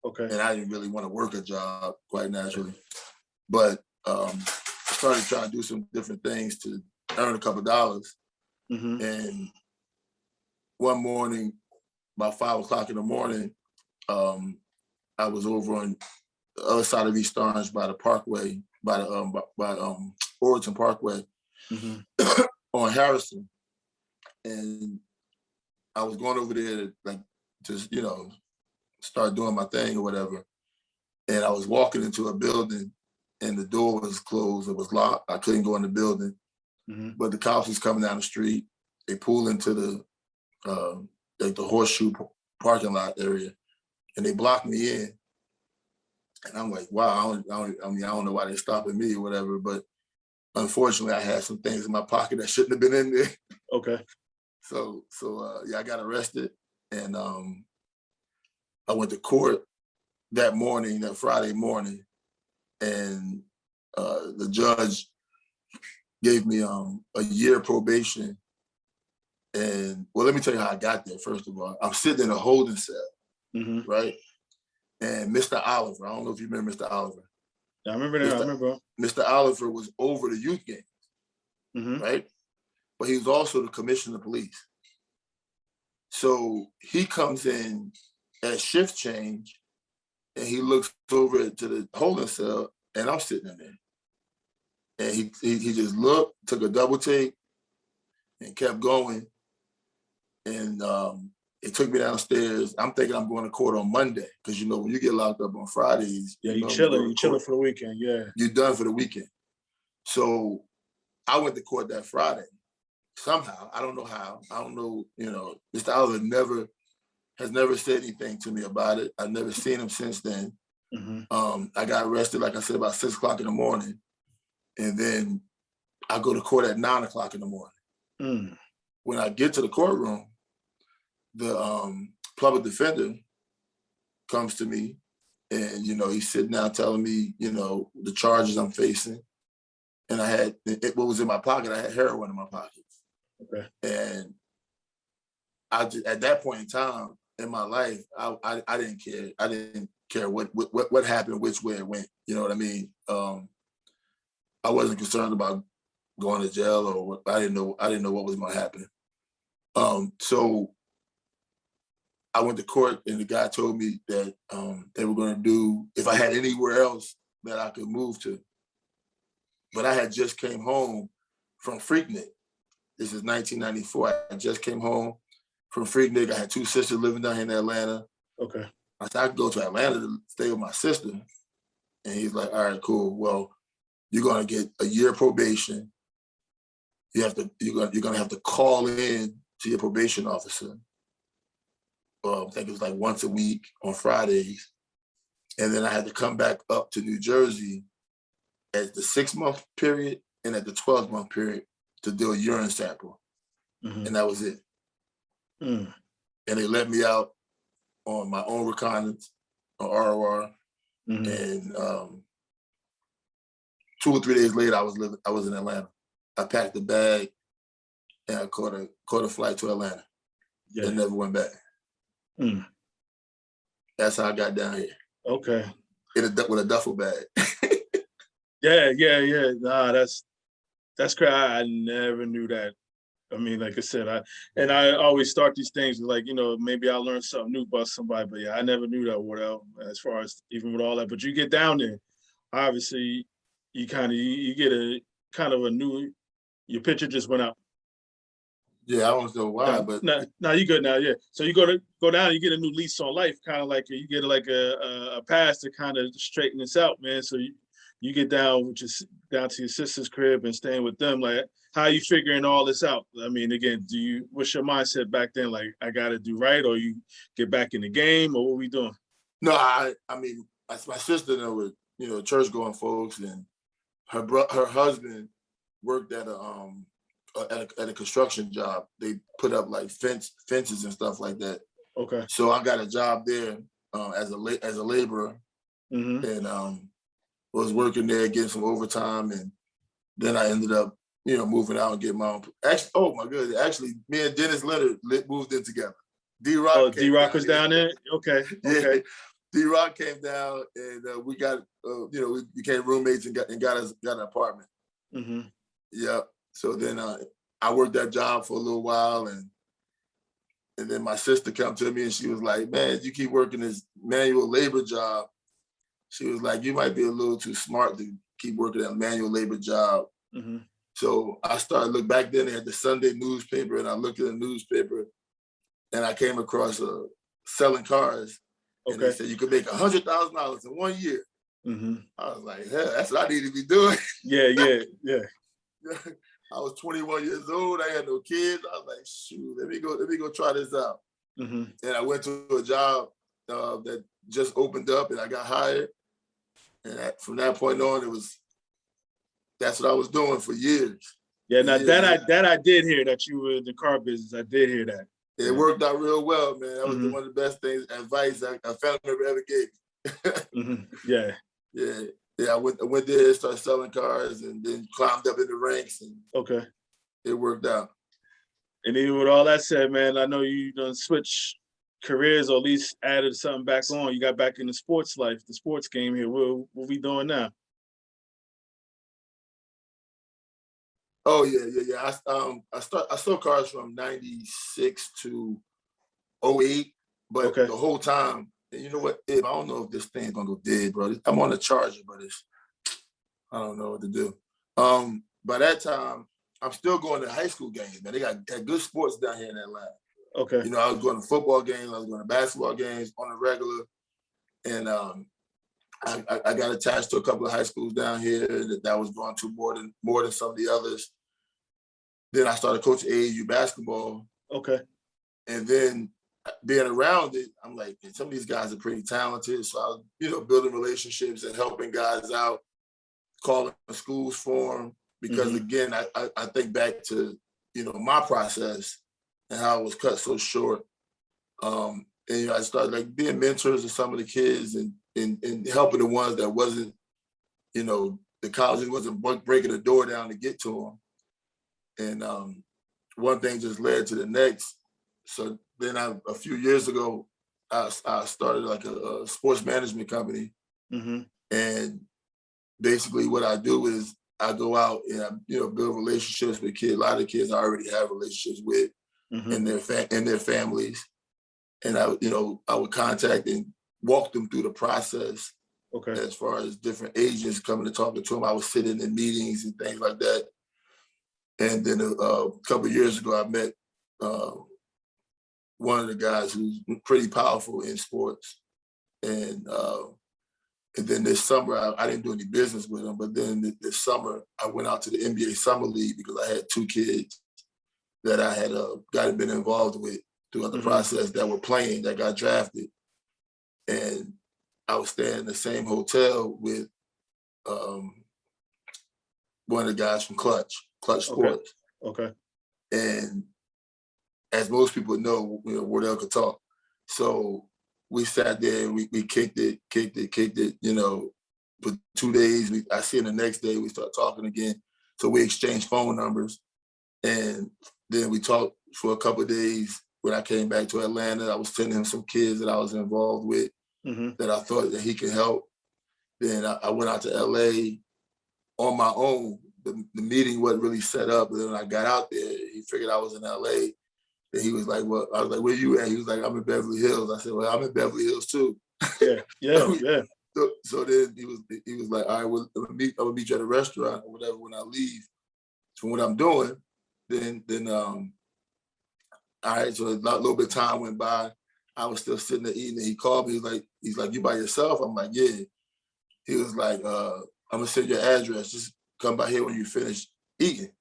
Okay. And I didn't really want to work a job, quite naturally. But I started trying to do some different things to earn a couple dollars. And one morning, about 5 o'clock in the morning, I was over on the other side of East Orange by the Parkway, by Orton Parkway, on Harrison, and I was going over there to, like, just, you know, start doing my thing or whatever. And I was walking into a building, and the door was closed. It was locked. I couldn't go in the building, but the cops was coming down the street. They pulled into the horseshoe parking lot area, and they blocked me in. And I'm like, wow, I don't know why they're stopping me or whatever, but unfortunately I had some things in my pocket that shouldn't have been in there. Okay. So yeah, I got arrested, and I went to court that Friday morning, and the judge gave me a year probation. And well, let me tell you how I got there. First of all, I'm sitting in a holding cell, right? And Mr. Oliver, I don't know if you remember Mr. Oliver. Yeah, I remember that. I remember. Mr. Oliver was over the youth games, right? But he was also the commissioner of police. So he comes in at shift change, and he looks over to the holding cell, and I'm sitting in there. And he just looked, took a double take, and kept going. And it took me downstairs. I'm thinking I'm going to court on Monday, because, you know, when you get locked up on Fridays, you chilling for the weekend. Yeah, you're done for the weekend. So I went to court that Friday. Somehow, I don't know how. I don't know. You know, Mr. Oliver has never said anything to me about it. I've never seen him since then. I got arrested, like I said, about 6 o'clock in the morning, and then I go to court at 9 o'clock in the morning. When I get to the courtroom, the public defender comes to me, and, you know, he's sitting down telling me, you know, the charges I'm facing. And I had, what was in my pocket, I had heroin in my pocket. Okay. And I just, at that point in time in my life, I didn't care. I didn't care what happened, which way it went. You know what I mean? I wasn't concerned about going to jail or what. I didn't know what was going to happen. So I went to court, and the guy told me that they were going to do, if I had anywhere else that I could move to. But I had just came home from Freaknik. This is 1994. I just came home from Freaknik. I had 2 sisters living down here in Atlanta. Okay. I said, I could go to Atlanta to stay with my sister. And he's like, all right, cool. Well, you're going to get a year probation. You're going to have to call in to your probation officer. I think it was like once a week on Fridays. And then I had to come back up to New Jersey at the 6-month period and at the 12-month period to do a urine sample. And that was it. And they let me out on my own recognizance on ROR. And 2 or 3 days later, I was in Atlanta. I packed the bag and I caught a flight to Atlanta. Yeah. And never went back. That's how I got down here. Okay. With a duffel bag. Yeah. Nah, that's crazy. I never knew that. I mean, like I said, I always start these things with, like, maybe I'll learn something new about somebody, but yeah, I never knew that, Wardell, as far as even with all that. But you get down there, obviously, you get a kind of a new, your picture just went out. Yeah, I don't know why, but no, you good now. Yeah, so you go down, you get a new lease on life, kind of like you get like a pass to kind of straighten this out, man. So you get down to your sister's crib and staying with them. Like, how are you figuring all this out? I mean, again, what's your mindset back then? Like, I got to do right, or you get back in the game, or what we doing? No, I mean, my sister there with church going folks, and her husband worked at a construction job. They put up like fences and stuff like that. Okay. So I got a job there as a laborer, and was working there, getting some overtime, and then I ended up, moving out and getting my own. Actually, oh my goodness! Actually, me and Dennis Leonard moved in together. D-Rock. Oh, D-Rock was down there. Okay. Yeah. D-Rock came down, and we got, we became roommates and got an apartment. Yeah. So then I worked that job for a little while, and then my sister came to me and she was like, "Man, you keep working this manual labor job." She was like, "You might be a little too smart to keep working a manual labor job." So I started look back then. They had the Sunday newspaper, and I looked at the newspaper, and I came across selling cars. And they said you could make $100,000 in 1 year. I was like, "Hell, that's what I need to be doing." Yeah. I was 21 years old. I had no kids. I was like, "Shoot, let me go try this out." And I went to a job that just opened up, and I got hired. And from that point on, that's what I was doing for years. Yeah, now that I did hear that you were in the car business. I did hear that. It worked out real well, man. That was one of the best advice a family member ever gave me. Yeah. Yeah. I went there, started selling cars, and then climbed up in the ranks, and it worked out. And even with all that said, man, I know you done switched careers, or at least added something back on. You got back in the sports life, the sports game here. What we doing now? Oh yeah. I sold cars from 96 to 08, but the whole time, and you know what, I don't know if this thing's gonna go dead, bro. I'm on the charger, but I don't know what to do. By that time, I'm still going to high school games, man. They had good sports down here in Atlanta. Okay. I was going to football games, I was going to basketball games on a regular, and I got attached to a couple of high schools down here that was going to more than some of the others. Then I started coaching AAU basketball. Okay. And then being around it, I'm like, some of these guys are pretty talented. So I was, building relationships and helping guys out, calling schools for them. Because again, I think back to, my process and how it was cut so short. And I started like being mentors of some of the kids and helping the ones that wasn't, the colleges wasn't breaking the door down to get to them. And one thing just led to the next. So then a few years ago, I started like a sports management company. And basically what I do is I go out and I, build relationships with kids. A lot of the kids I already have relationships with and their families. And I would contact and walk them through the process. Okay. As far as different agents coming and talking to them, I was sitting in meetings and things like that. And then a couple of years ago, I met one of the guys who's pretty powerful in sports. And then this summer, I didn't do any business with him. But then this summer, I went out to the NBA Summer League because I had 2 kids that I had been involved with throughout the process that were playing, that got drafted. And I was staying in the same hotel with one of the guys from Clutch Sports. Okay. And as most people know, Wardell could talk. So we sat there and we kicked it, for 2 days. I see him the next day, we start talking again. So we exchanged phone numbers. And then we talked for a couple of days. When I came back to Atlanta, I was sending him some kids that I was involved with that I thought that he could help. Then I went out to LA on my own. The meeting wasn't really set up. But then when I got out there, he figured I was in LA. And he was like, well, I was like, where you at? He was like, I'm in Beverly Hills. I said, well, I'm in Beverly Hills too. Yeah. So then he was like, all right, well, I'm gonna meet you at a restaurant or whatever when I leave. So what I'm doing, then all right, so a little bit of time went by. I was still sitting there eating, and he called me. He's like, you by yourself? I'm like, yeah. He was like, I'm gonna send your address. Just come by here when you finish eating.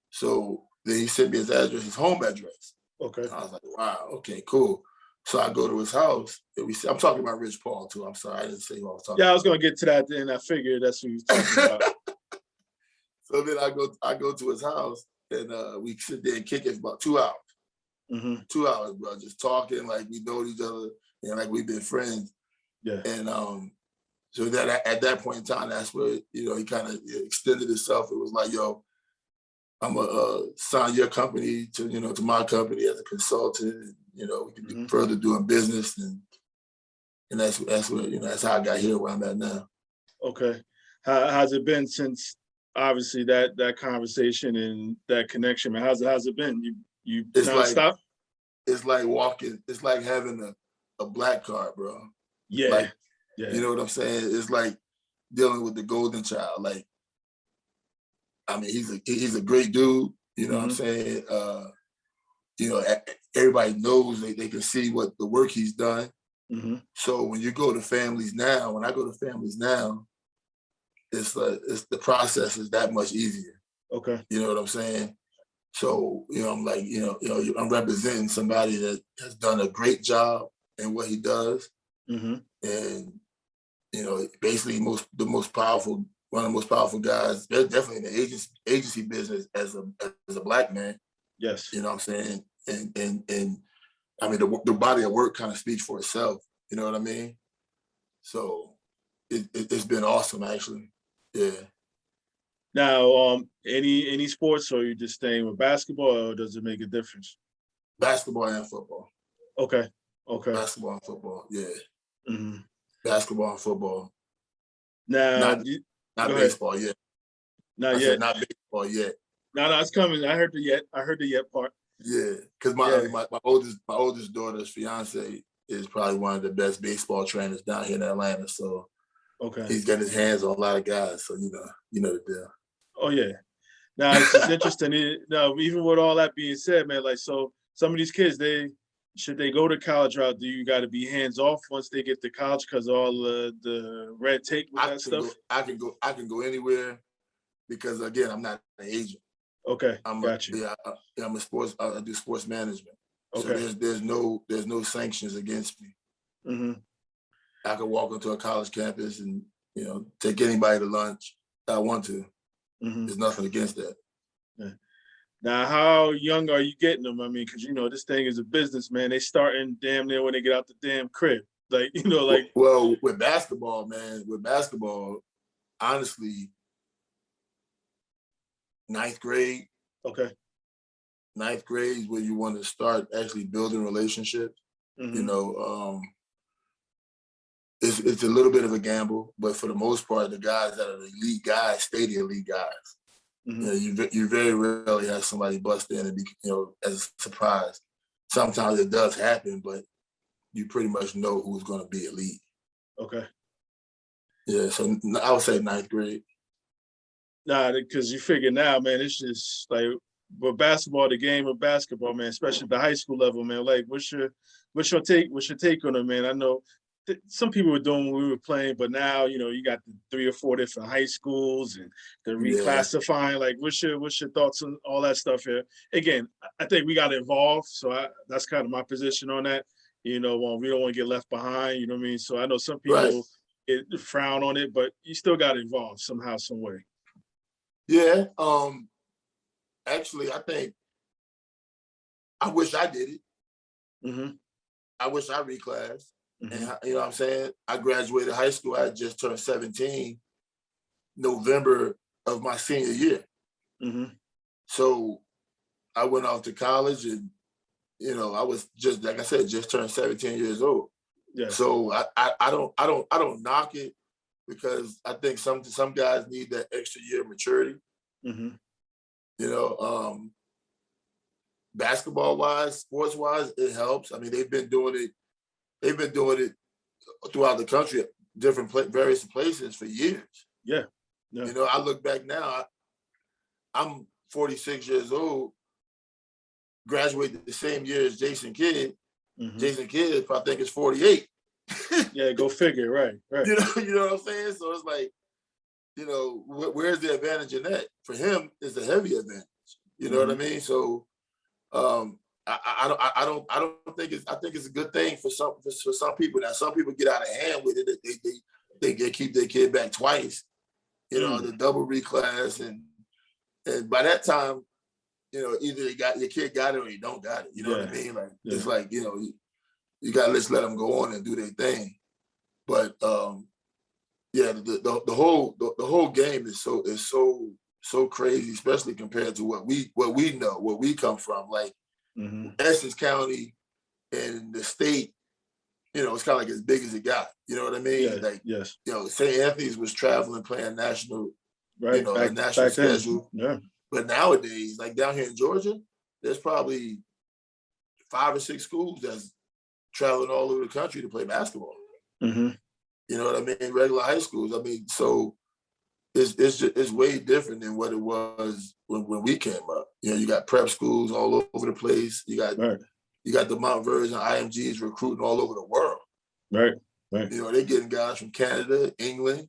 So then he sent me his address, his home address. Okay. And I was like, wow, okay, cool. So I go to his house, and I'm talking about Rich Paul too. I'm sorry, I didn't say who I was talking about. Yeah, I was gonna get to that then. I figured that's what you was talking about. So then I go to his house, and we sit there and kick it for about 2 hours. 2 hours, bro, just talking like we know each other and like we've been friends. Yeah. And so that at that point in time, that's where he kind of extended himself. It was like, yo, I'm gonna sign your company to my company as a consultant. And, we can do further doing business, and that's what that's how I got here where I'm at now. Okay. How's it been since obviously that conversation and that connection, man? How's it been? You It's nonstop? It's like walking. It's like having a black card, bro. Yeah. Like, yeah. You know what I'm saying? It's like dealing with the golden child. Like, I mean, he's a great dude. You know what I'm saying? Everybody knows they can see what the work he's done. So when you go to families now, when I go to families now, it's the process is that much easier. Okay. You know what I'm saying? So, I'm like, I'm representing somebody that has done a great job in what he does. And, basically one of the most powerful guys, definitely in the agency business as a black man. Yes. You know what I'm saying? And I mean, the body of work kind of speaks for itself. You know what I mean? So it's been awesome, actually. Yeah. Now, any sports, or are you just staying with basketball, or does it make a difference? Basketball and football. Okay. Basketball and football, yeah. Basketball and football. Now, not baseball yet. Not I yet. said not baseball yet. No, it's coming. I heard the yet part. Yeah, because my oldest daughter's fiance is probably one of the best baseball trainers down here in Atlanta. So he's got his hands on a lot of guys. So you know the deal. Oh yeah. Now it's just interesting. Even with all that being said, man, like, so some of these kids, should they go to college route? Do you got to be hands off once they get to college because all the red tape with that stuff? I can go anywhere because again, I'm not an agent. Okay, got you. I'm a sports. I do sports management. Okay. So there's no sanctions against me. I can walk into a college campus and take anybody to lunch if I want to. There's nothing against that. Yeah. Now, how young are you getting them? I mean, because this thing is a business, man. They starting damn near when they get out the damn crib. Like, like. Well, with basketball, honestly, 9th grade. Okay. 9th grade is where you want to start actually building relationships. It's it's a little bit of a gamble, but for the most part, the guys that are the elite guys stay the elite guys. You very rarely have somebody bust in and be, as a surprise. Sometimes it does happen, but you pretty much know who's going to be elite. Okay. Yeah, so I would say ninth grade. Nah, because you figure now, man, it's just like with basketball, the game of basketball, man, especially at the high school level, man. Like, what's your take on it, man? I know some people were doing when we were playing, but now you got the 3 or 4 different high schools and the reclassifying. Like, what's your thoughts on all that stuff here? Again, I think we got to evolve, so that's kind of my position on that. We don't want to get left behind. You know what I mean? So I know some people frown on it, but you still got to evolve somehow, some way. Yeah. Actually, I wish I did it. Mm-hmm. I wish I reclassed. Mm-hmm. And you know what I'm saying? I graduated high school. I had just turned 17 November of my senior year. Mm-hmm. So I went off to college and, I was just, like I said, just turned 17 years old. Yeah. So I don't knock it because I think some guys need that extra year of maturity. Mm-hmm. Basketball wise, sports wise, it helps. I mean, they've been doing it throughout the country at different various places for years. Yeah. I look back now, I'm 46 years old, graduated the same year as Jason Kidd. Mm-hmm. Jason Kidd, I think, is 48. Yeah, go figure, right. You know what I'm saying? So it's like, where's the advantage in that? For him, it's a heavy advantage. You know what I mean? So I don't think I think it's a good thing for some people. Now some people get out of hand with it. They keep their kid back twice, the double reclass, and by that time, either your kid got it or you don't got it. You know what I mean? Like it's like, you gotta let them go on and do their thing. But the whole game is so crazy, especially compared to what we know, what we come from. Like Essex County and the state, it's kind of like as big as it got. You know what I mean? St. Anthony's was traveling, playing national, a national schedule. Yeah. But nowadays, like down here in Georgia, there's probably 5 or 6 schools that's traveling all over the country to play basketball. Mm-hmm. You know what I mean? Regular high schools. I mean, so it's way different than what it was when we came up. You got prep schools all over the place. You got the Mount Version IMGs recruiting all over the world. Right. They're getting guys from Canada, England.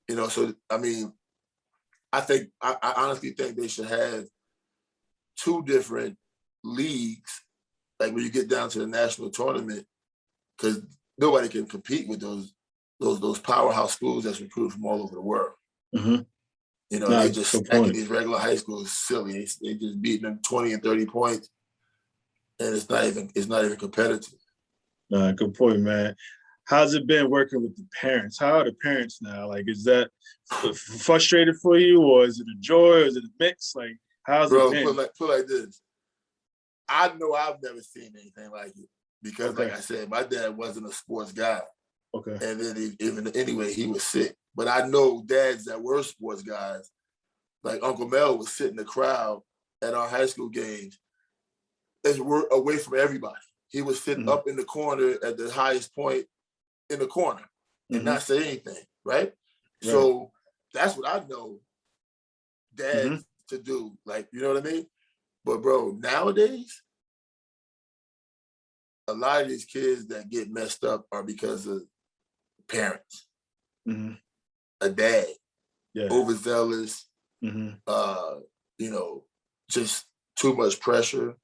So I mean, I honestly think they should have 2 different leagues, like when you get down to the national tournament, because nobody can compete with those powerhouse schools that's recruited from all over the world. Mm-hmm. They just stacking these regular high schools silly. They just beating them 20 and 30 points, and it's not even competitive. Good point, man. How's it been working with the parents? How are the parents now? Like, is that frustrated for you, or is it a joy, or is it a mix? Like, how's it been? Put like this. I know I've never seen anything like it because, like I said, my dad wasn't a sports guy. Okay. And then anyway, he was sick. But I know dads that were sports guys, like Uncle Mel was sitting in the crowd at our high school games, away from everybody. He was sitting up in the corner at the highest point in the corner and not say anything, right? So that's what I know dads to do. Like, you know what I mean? But bro, nowadays, a lot of these kids that get messed up are because of parents. A dad, overzealous, just too much pressure,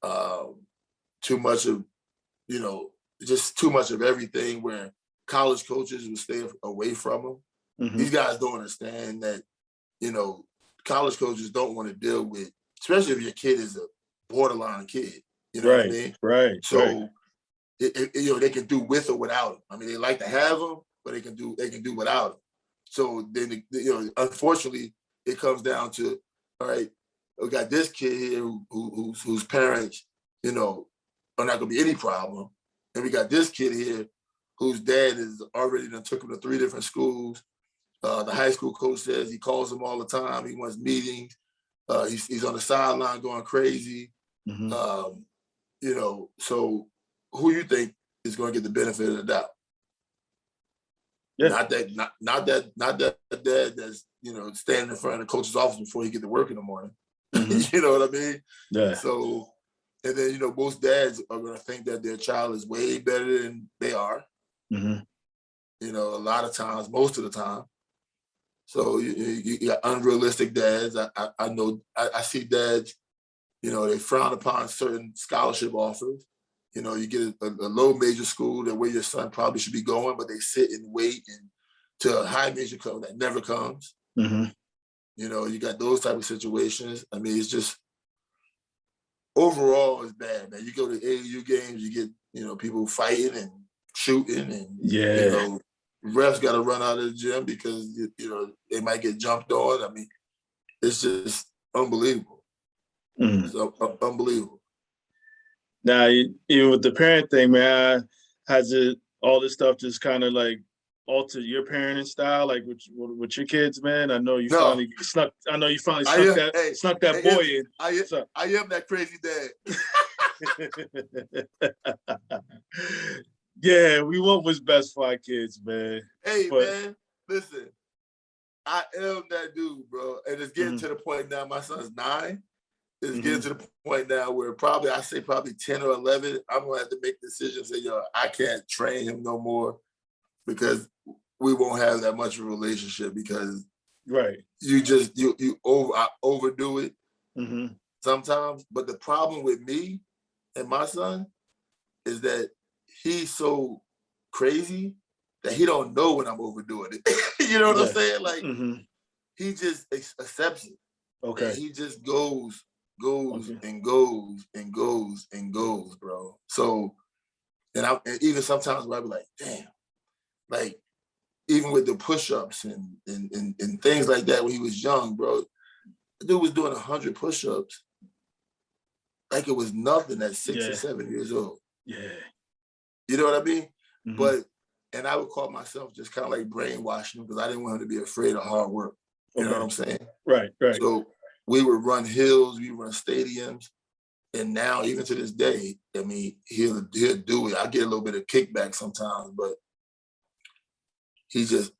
too much of, just too much of everything, where college coaches will stay away from them. These guys don't understand that, college coaches don't want to deal with, especially if your kid is a borderline kid. You know what I mean? Right. So, they can do with or without them. I mean, they like to have them, but they can do without them. So then, unfortunately, it comes down to, all right, we got this kid here whose parents, are not going to be any problem, and we got this kid here whose dad is already done took him to 3 different schools. The high school coach says he calls him all the time. He wants meetings. He's on the sideline going crazy. You know, so who you think is going to get the benefit of the doubt? Yeah. Not that dad that's, you know, standing in front of the coach's office before he get to work in the morning. You know what I mean? Yeah. So, and then, you know, most dads are going to think that their child is way better than they are. You know, a lot of times, most of the time. So you got unrealistic dads. I know, I see dads, you know, they frown upon certain scholarship offers. You know, you get a low major school that where your son probably should be going, but they sit and wait to a high major club that never comes. You know, you got those type of situations. I mean, it's just, overall it's bad, man. You go to AAU games, you get, you know, people fighting and shooting and, you know, refs got to run out of the gym because, you know, they might get jumped on. I mean, it's just unbelievable. So unbelievable. Now, even with the parent thing, man, has it all this stuff just kind of like altered your parenting style, like with your kids, man? I know you finally snuck. I know you finally snuck that boy in. I am that crazy dad. Yeah, we want what's best for our kids, man. Hey, man, listen, I am that dude, bro, and it's getting to the point now. My son's 9. It's getting to the point now where probably 10 or 11, I'm gonna have to make decisions. Say, yo, I can't train him no more because we won't have that much of a relationship because you overdo it sometimes. But the problem with me and my son is that he's so crazy that he don't know when I'm overdoing it. You know what I'm saying? Like he just accepts it. Okay. And he just goes and goes and goes and goes, bro. So, and even sometimes where I be like, damn, like even with the push-ups and things like that when he was young, bro, the dude was doing 100 push-ups like it was nothing at 6 or 7 years old. Yeah. You know what I mean? But, and I would call myself just kind of like brainwashing him because I didn't want him to be afraid of hard work. You know what I'm saying? Right. So we would run hills, we run stadiums. And now, even to this day, I mean, he'll do it. I get a little bit of kickback sometimes, but he's just,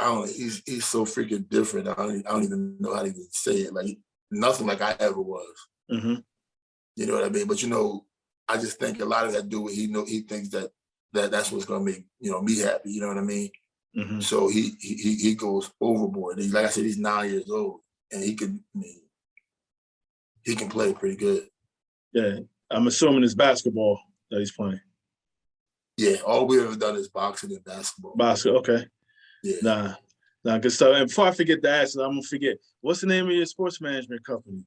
he's so freaking different. I don't even know how to even say it. Like, nothing like I ever was. You know what I mean? But, you know, I just think a lot of that dude, he thinks that's what's going to make, you know, me happy. You know what I mean? So he goes overboard. Like I said, he's 9 years old, and he can play pretty good. Yeah, I'm assuming it's basketball that he's playing. Yeah, all we've ever done is boxing and basketball. Okay. Yeah. Nah, good stuff. And before I forget to ask, I'm gonna forget. What's the name of your sports management company?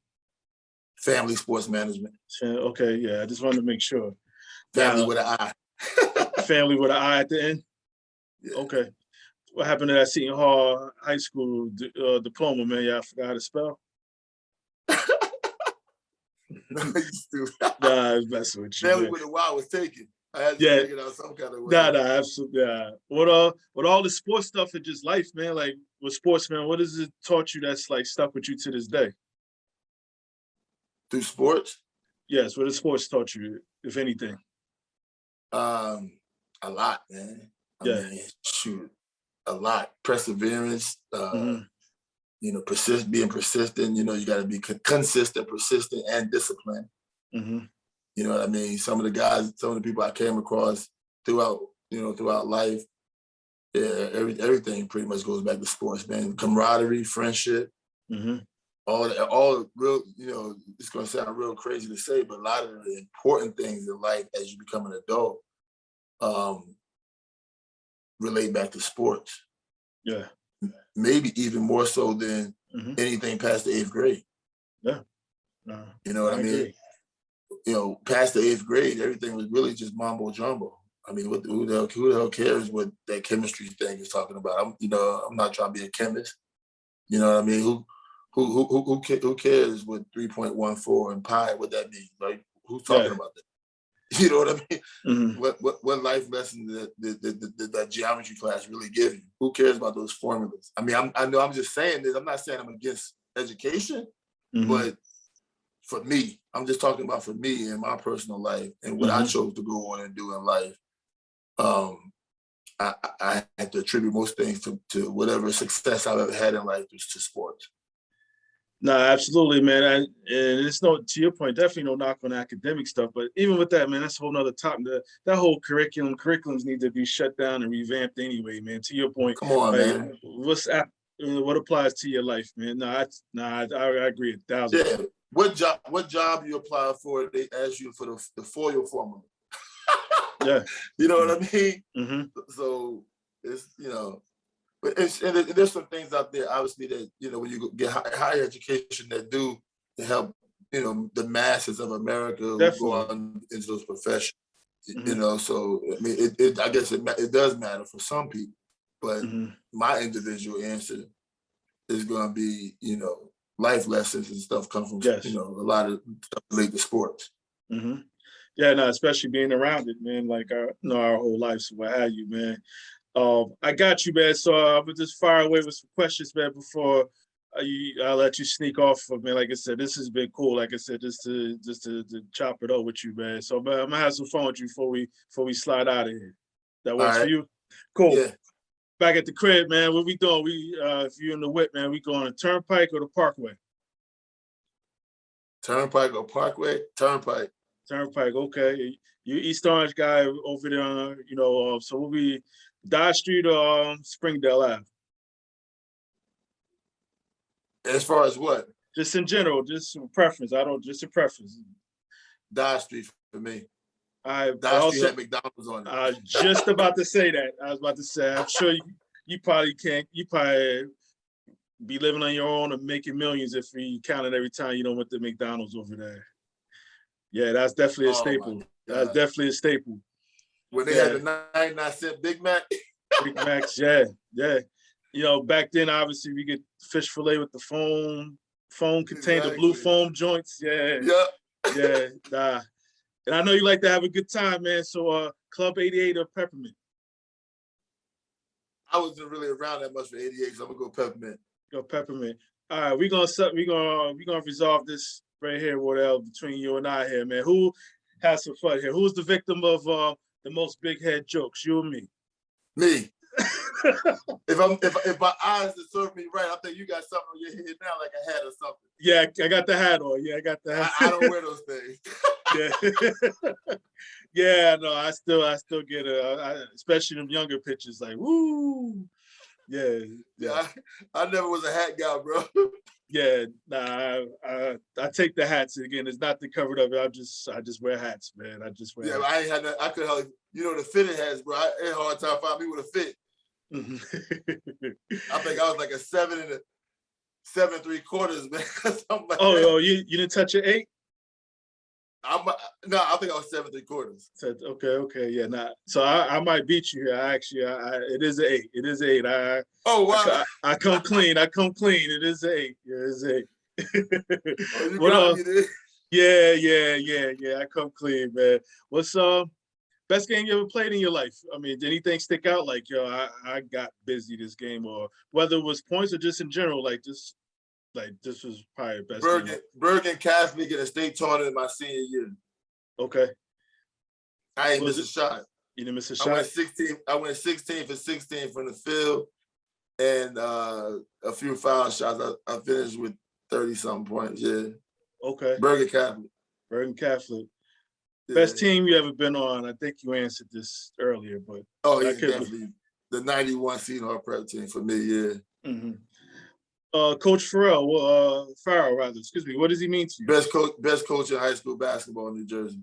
Family Sports Management. Okay, yeah. I just wanted to make sure. Family with an I. Family with an I at the end? Yeah. Okay. What happened to that Seton Hall High School diploma, man? Y'all forgot how to spell? No, you stupid. Nah, I was messing with you. Family with a Y was taken. I had to figure it out some kind of way. Nah, absolutely. Yeah. With all the sports stuff and just life, man, like with sports, man, what has it taught you that's like stuck with you to this day? Through sports? Yes, what has sports taught you, if anything? A lot, man. I mean, shoot, a lot. Perseverance, you know, being persistent. You know, you got to be consistent, persistent, and disciplined. You know what I mean? Some of the people I came across throughout life, everything pretty much goes back to sports, man. Camaraderie, friendship, all real, you know, it's going to sound real crazy to say, but a lot of the important things in life as you become an adult relate back to sports. Yeah. Maybe even more so than anything past the 8th grade. Yeah. You know what I mean? You know, past the 8th grade, everything was really just mumbo jumbo. I mean, who the hell cares what that chemistry thing is talking about? I'm not trying to be a chemist. You know what I mean? Who cares what 3.14 and pi, what that means? Like, who's talking about that? You know what I mean? Mm-hmm. What life lesson that geometry class really give you? Who cares about those formulas? I mean, I know I'm just saying this. I'm not saying I'm against education, Mm-hmm. but for me, I'm just talking about for me in my personal life and what I chose to go on and do in life. I have to attribute most things to whatever success I've ever had in life to sports. No, absolutely, man. And it's no, to your point, definitely no knock on academic stuff. But even with that, man, that's a whole nother topic. That whole curriculums need to be shut down and revamped anyway, man. To your point, Come on, like, man. what applies to your life, man? I agree 1,000%. Yeah. What job you apply for? They ask you for the FOIL formula. Yeah. You know what I mean? Mm-hmm. So it's, but there's some things out there, obviously, that, when you get higher education that do to help, the masses of America who go on into those professions. Mm-hmm. So I mean, I guess it does matter for some people, but my individual answer is going to be, life lessons and stuff come from, a lot of stuff related to sports. Mm-hmm. Yeah, no, especially being around it, man, like our whole lives, so what have you, man. I got you, man. So I would just fire away with some questions, man, before I'll let you sneak off. Man, like I said, this has been cool. Like I said, just to chop it up with you, man. So man, I'm gonna have some fun with you before we slide out of here. That works for you? Cool. Yeah. Back at the crib, man. What we doing? If you're in the whip, man, we going to Turnpike or the Parkway? Turnpike or Parkway? Turnpike. Turnpike, okay. You East Orange guy over there, so we'll be Dodge Street or Springdale Ave? As far as what? Just in general, just a preference. Just a preference. Dodge Street for me. Dodge Street had McDonald's on it. I was just about to say that. I was about to say, I'm sure you probably can't, you probably be living on your own and making millions if you counted every time you don't went to McDonald's over there. Yeah, that's definitely a staple. That's definitely a staple. When they had the 99-cent Big Mac. Big Macs, yeah. Back then, obviously, we get fish fillet with the foam container, blue foam joints. Yeah. Yeah. Nah. And I know you like to have a good time, man. So Club 88 or Peppermint? I wasn't really around that much for 88, so I'm gonna go Peppermint. Go Peppermint. All right, we're gonna resolve this right here, Wardell, between you and I here, man. Who has some fun here? Who's the victim of the most big head jokes? You or me? Me. if my eyes serve me right, I think you got something on your head now, like a hat or something. Yeah, I got the hat on. Yeah, I got the hat. I don't wear those things. Yeah. Yeah, no, I still get it, especially them younger pictures, like woo. Yeah. I never was a hat guy, bro. Yeah, nah, I take the hats again. It's not to cover it up. I just wear hats, man. I just wear. Yeah, hats. I could have, the fitted hats, bro. I had a hard time finding me with a fit. I think I was like a 7 3/4, man. Like oh, you didn't touch an 8? No, I think I was 7 3/4. Okay, yeah, nah. So I might beat you here. It is an 8. It is an 8. Oh wow! I come clean. It is an 8. Yeah, it is an 8. Oh, you got me there. Yeah. I come clean, man. What's best game you ever played in your life? I mean, did anything stick out? Like, I got busy this game, or whether it was points or just in general, this was probably the best. Bergen Catholic in a state tournament in my senior year. Okay. I ain't missed a shot. You didn't miss a shot? I went 16 for 16 from the field, and a few foul shots. I finished with 30-something points, yeah. Okay. Bergen Catholic. Yeah. Best team you ever been on? I think you answered this earlier, but yeah, definitely the 91 Senior Prep team for me, yeah. Mm-hmm. Coach Farrell, excuse me. What does he mean to you? Best coach in high school basketball in New Jersey.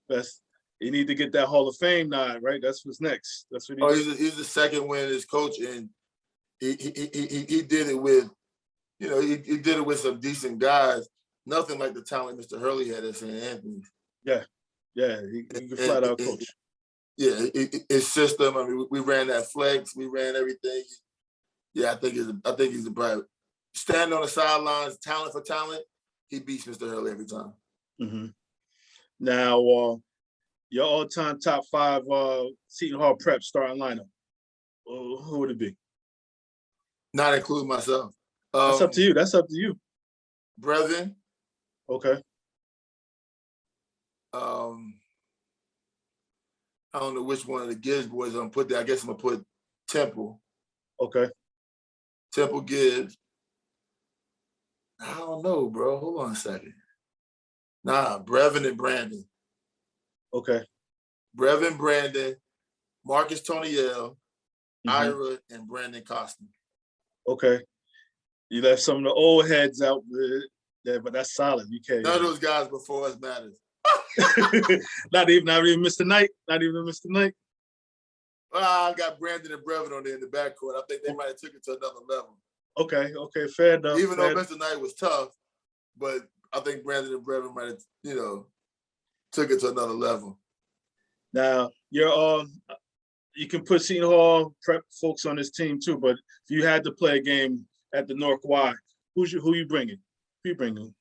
Best. He need to get that Hall of Fame nod, right? That's what's next. That's what he's the second winningest coach, and he did it with, he did it with some decent guys. Nothing like the talent Mr. Hurley had at St. Anthony's. Yeah, he can flat out coach. Yeah, his system. I mean, we ran that flex. We ran everything. Yeah, I think he's a bright. Standing on the sidelines, talent for talent, he beats Mr. Hurley every time. Mm-hmm. Now, your all-time top 5 Seton Hall prep starting lineup. Who would it be? Not including myself. That's up to you. That's up to you. Brevin. Okay. I don't know which one of the Gibbs boys I'm gonna put there. I guess I'm gonna put Temple. Okay. Temple Gibbs. I don't know, bro. Hold on a second. Nah, Brevin and Brandon. Okay. Brevin, Brandon, Marcus Toniel, Ira, and Brandon Costin. Okay. You left some of the old heads out there, but that's solid. You can't. None of those guys before us matters. not even Mr. Knight. Not even Mr. Knight. Well, I got Brandon and Brevin on there in the backcourt. I think they might have took it to another level. Okay, fair enough. Even though Mr. Knight was tough, but I think Brandon and Brevin might have, took it to another level. Now, you're you can put Seton Hall prep folks on this team too, but if you had to play a game at the North Y, who you bringing? Who you bringing?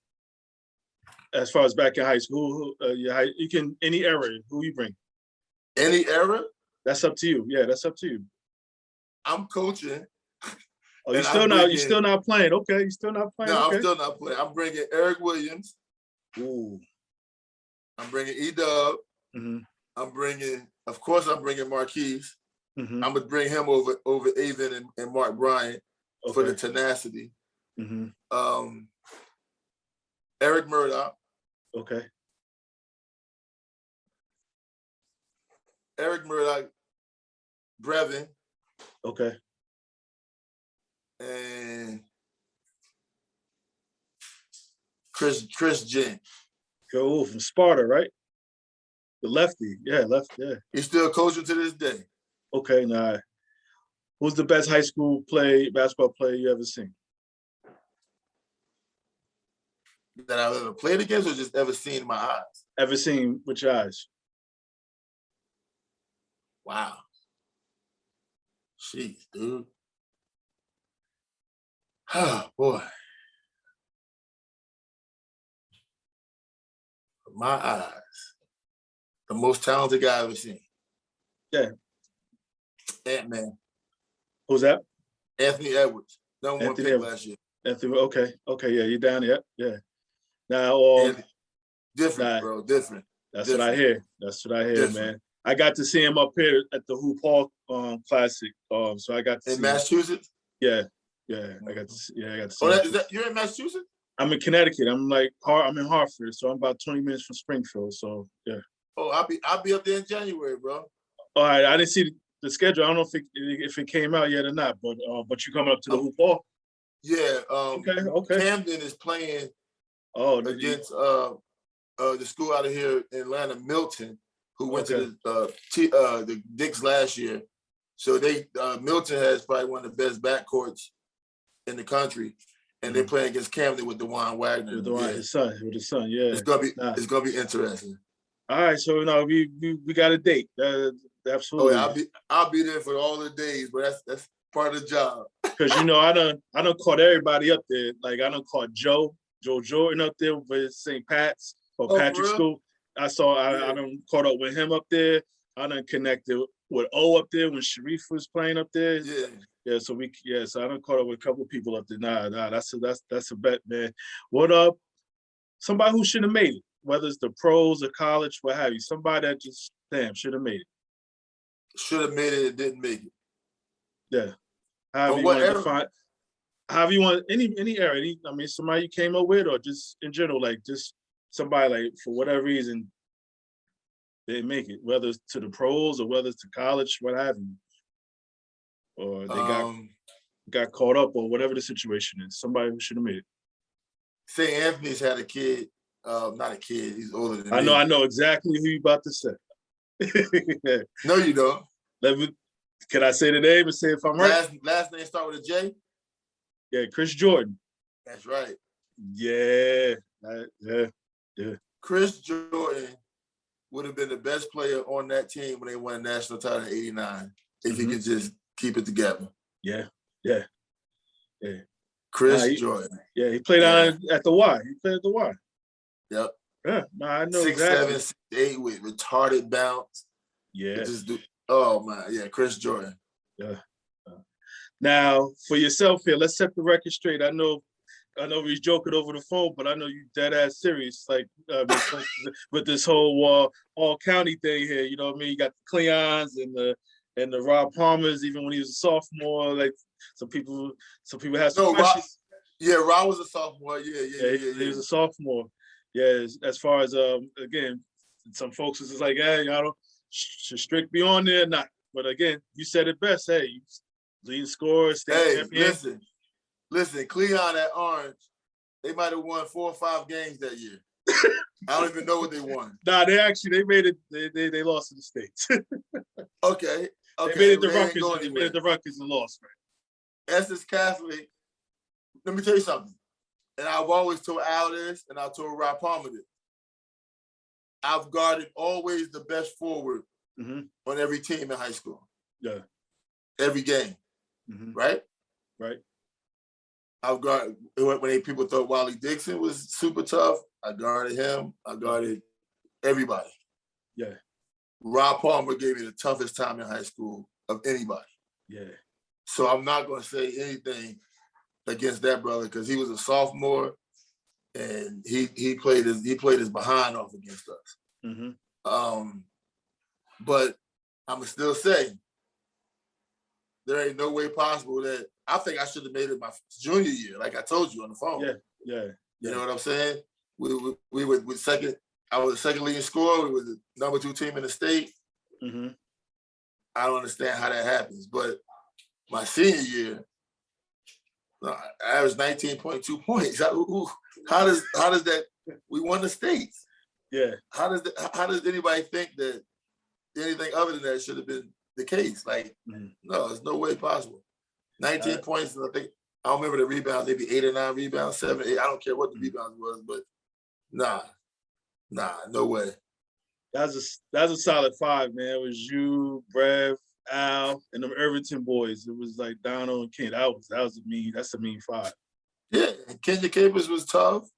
As far as back in high school, you can any era. Who you bring? Any era? That's up to you. Yeah, that's up to you. I'm coaching. Oh, you're still not playing. Okay, you're still not playing. No, okay. I'm still not playing. I'm bringing Eric Williams. Ooh. I'm bringing E-Dub. Mm-hmm. I'm bringing Marquise. Mm-hmm. I'm gonna bring him over Avon and Mark Bryant for the tenacity. Mm-hmm. Eric Murdoch. Okay. Eric Murdoch, Brevin. Okay. And Chris Jen. Go from Sparta, right? The lefty. Yeah, yeah. He's still coaching to this day. Okay, now who's the best high school basketball player you ever seen? That I've ever played against or just ever seen in my eyes? Ever seen with your eyes? Wow. Jeez, dude. Oh, boy. My eyes. The most talented guy I've ever seen. Yeah. Ant-Man. Who's that? Anthony Edwards. Number 1 pick last year. Anthony, okay, yeah, you're down there. Yeah. Now, different, bro, different. That's what I hear. That's what I hear, man. I got to see him up here at the Hoop Hall Classic. So I got to see in Massachusetts. Yeah, I got to see. Yeah, I got to see. Oh, you're in Massachusetts? I'm in Connecticut. I'm in Hartford, so I'm about 20 minutes from Springfield. So yeah. Oh, I'll be up there in January, bro. All right, I didn't see the schedule. I don't know if it came out yet or not, but you coming up to the Hoop Hall? Yeah. Okay. Camden is playing against the school out of here in Atlanta, Milton, who went to the Dicks last year. So Milton has probably one of the best backcourts in the country, and they're playing against Camden with DeJuan Wagner. With his son, yeah. It's gonna be interesting. All right, so we got a date. Absolutely. Oh, yeah, I'll be there for all the days, but that's part of the job. Because I done caught everybody up there. Like I done caught Joe Jordan up there with St. Pat's or Patrick School. I done caught up with him up there. I done connected with O up there when Sharif was playing up there. Yeah. So I done caught up with a couple of people up there. Nah, that's a bet, man. What up? Somebody who should have made it, whether it's the pros or college, what have you. Somebody that just should have made it. Should have made it, didn't make it. Yeah. However you want any era. Somebody you came up with, or just in general, like just somebody like for whatever reason they didn't make it, whether it's to the pros or whether it's to college, what have you, or they got caught up or whatever the situation is. Somebody who should have made it. St. Anthony's had a kid, not a kid. He's older than me. I know exactly who you about to say. No, you don't. Can I say the name and say if I'm right? Last name start with a J? Yeah, Chris Jordan. That's right. Yeah. Chris Jordan would have been the best player on that team when they won a national title in '89 if he could just keep it together. Yeah. Chris Jordan. Yeah, he played at the Y. He played at the Y. Yep. Yeah, no, I know 6'7", exactly. 6'8" with retarded bounce. Yeah, Just do. Oh man, yeah, Chris Jordan. yeah. Now, for yourself here, let's set the record straight. I know we was joking over the phone, but I know you dead ass serious. Like with this whole all county thing here. You know what I mean? You got the Cleons and the Rob Palmers. Even when he was a sophomore, like some people had some No, Rob. questions. Yeah, Rob was a sophomore. Yeah, he was a sophomore. Yeah, as far as again, some folks is just like, hey, y'all don't should Strick be on there or not? But again, you said it best. Hey, leading scorer, state Hey, champion. listen, Cleon at Orange, they might have won 4 or 5 games that year. I don't even know what they won. Nah, they made it. They lost to the States. Okay. They made it Well, to Rutgers. They made it to Rutgers and lost. Right? Essex Catholic. Let me tell you something. And I've always told Al this, and I told Rob Palmer this. I've guarded always the best forward on every team in high school. Yeah. Every game. Right? Right. I've guarded when people thought Wally Dixon was super tough. I guarded him. I guarded everybody. Yeah. Rob Palmer gave me the toughest time in high school of anybody. Yeah. So I'm not going to say anything against that brother because he was a sophomore and he played his behind off against us. But I'm gonna still say there ain't no way possible that I think I should have made it my junior year, like I told you on the phone. Yeah. You know what I'm saying? We were with second. I was the second leading scorer. We were the number 2 team in the state. I don't understand how that happens, but my senior year, I averaged 19.2 points. How does that? We won the states. Yeah. How does anybody think that anything other than that should have been the case? Like, no, there's no way possible. 19 points, and I don't remember the rebounds. Maybe 8 or 9 rebounds, 7, 8. I don't care what the rebounds was, but nah, no way. That's a solid 5, man. It was you, Brev, Al, and them Irvington boys. It was like Donald and Ken. That's a mean 5. Yeah, Kenya Capers was tough.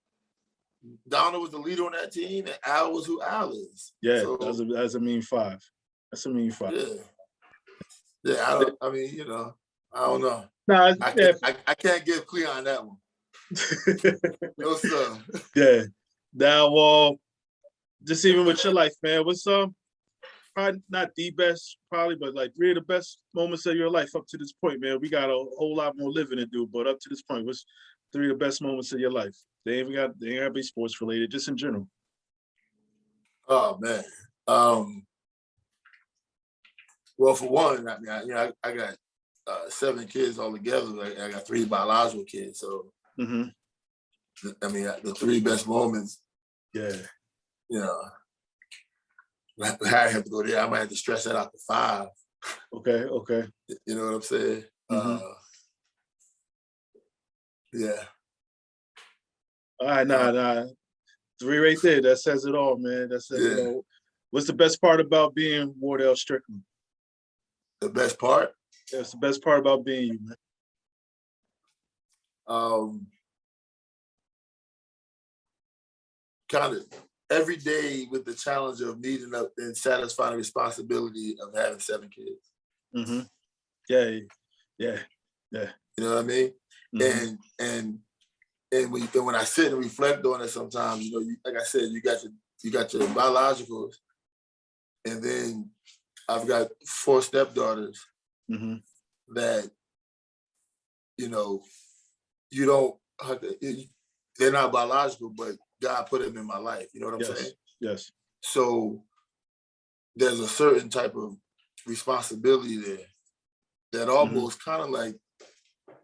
Donald was the leader on that team, and Al was who Al is. Yeah, so, that's a mean 5. That's a mean 5. Yeah. I don't know. Nah, I can't give Cleon that one. No sir. Yeah. Now, just even with your life, man, what's probably not the best, probably, but like 3 of the best moments of your life up to this point, man? We got a whole lot more living to do, but up to this point, what's 3 of the best moments of your life? They ain't got to be sports related, just in general. Oh man. Well, for one, I mean, I got 7 kids altogether. I got 3 biological kids, so I mean, the 3 best moments. Yeah. You know, I have to go there. I might have to stretch that out to 5. Okay. You know what I'm saying? Yeah. All right, nah. 3 right there. That says it all, man. That says it all. What's the best part about being Wardell Strickland? The best part? That's the best part about being you, man. Kind of every day with the challenge of needing up and satisfying the responsibility of having 7 kids. Yeah. You know what I mean? And when I sit and reflect on it, sometimes like I said, you got your biologicals, and then I've got 4 stepdaughters that you don't have to. They're not biological, but God put them in my life. You know what I'm saying? Yes. So there's a certain type of responsibility there that almost kind of like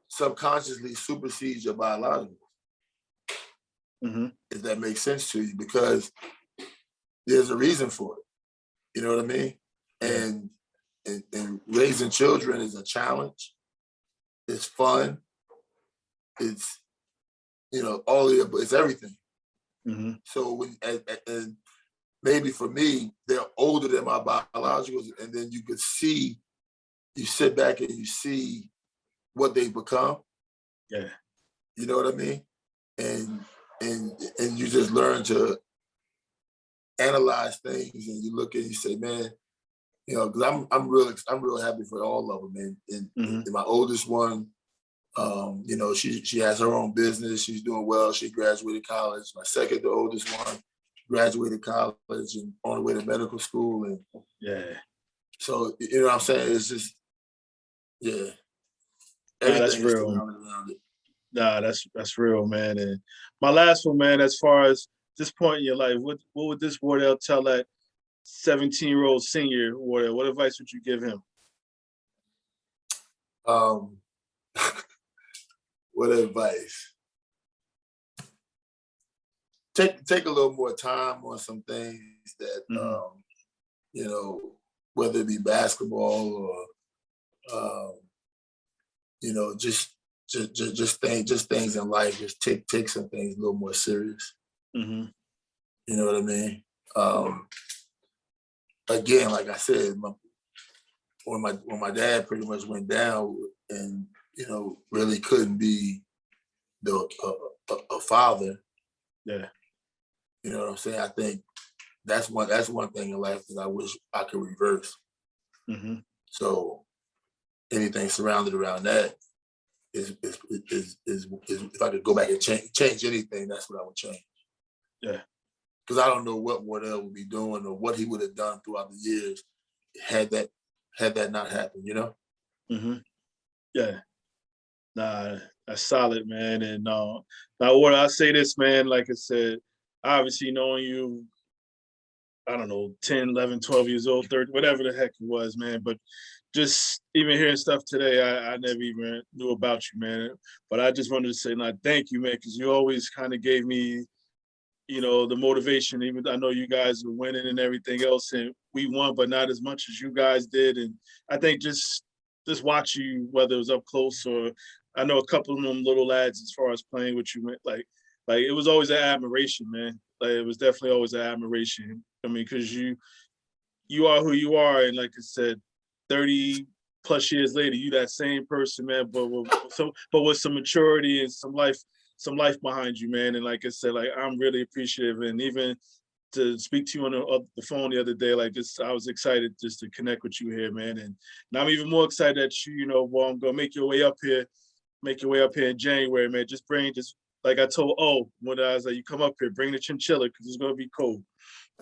subconsciously supersedes your biological. If that makes sense to you, because there's a reason for it. You know what I mean? Yeah. And raising children is a challenge. It's fun. It's it's everything. So and maybe for me, they're older than my biologicals, and then you sit back and you see what they've become. You know what I mean? And you just learn to analyze things and you look at it, you say, man, you know, because I'm real happy for all of them. And my oldest one, you know, she has her own business. She's doing well. She graduated college. My second, the oldest one, graduated college and on the way to medical school. And yeah, so, you know what I'm saying? It's just, yeah, nah, that's everything is real. surrounded around it. Nah, that's real, man. And my last one, man, as far as this point in your life, what would this Wardell tell that 17-year-old senior Wardell? What advice would you give him? What advice? Take a little more time on some things that you know, whether it be basketball or you know, just things in life. Just take some things a little more serious. Mm-hmm. You know what I mean? Again, like I said, when my dad pretty much went down and you know really couldn't be a father. Yeah. You know what I'm saying? I think that's one thing in life that I wish I could reverse. Mm-hmm. So anything surrounded around that is if I could go back and change anything, that's what I would change. Yeah. Because I don't know what Wardell would be doing or what he would have done throughout the years had that not happened, you know? Mm-hmm. Yeah. Nah, that's solid, man. And now what I say this, man, like I said, obviously knowing you, I don't know, 10, 11, 12 years old, 30, whatever the heck it was, man. But just even hearing stuff today, I never even knew about you, man. But I just wanted to say, nah, thank you, man, because you always kind of gave me, you know, the motivation. Even I know you guys were winning and everything else, and we won, but not as much as you guys did. And I think just watch you, whether it was up close or I know a couple of them little lads as far as playing with you, like it was always an admiration, man. Like it was definitely always an admiration. I mean, because you are who you are, and like I said, 30 plus years later, you that same person, man, but with some maturity and some life behind you, man. And like I said, like I'm really appreciative, and even to speak to you on the phone the other day, like just I was excited just to connect with you here, man. And I'm even more excited that you know, well, I'm gonna make your way up here in January, man. Just like I told when I was like, you come up here, bring the chinchilla because it's gonna be cold.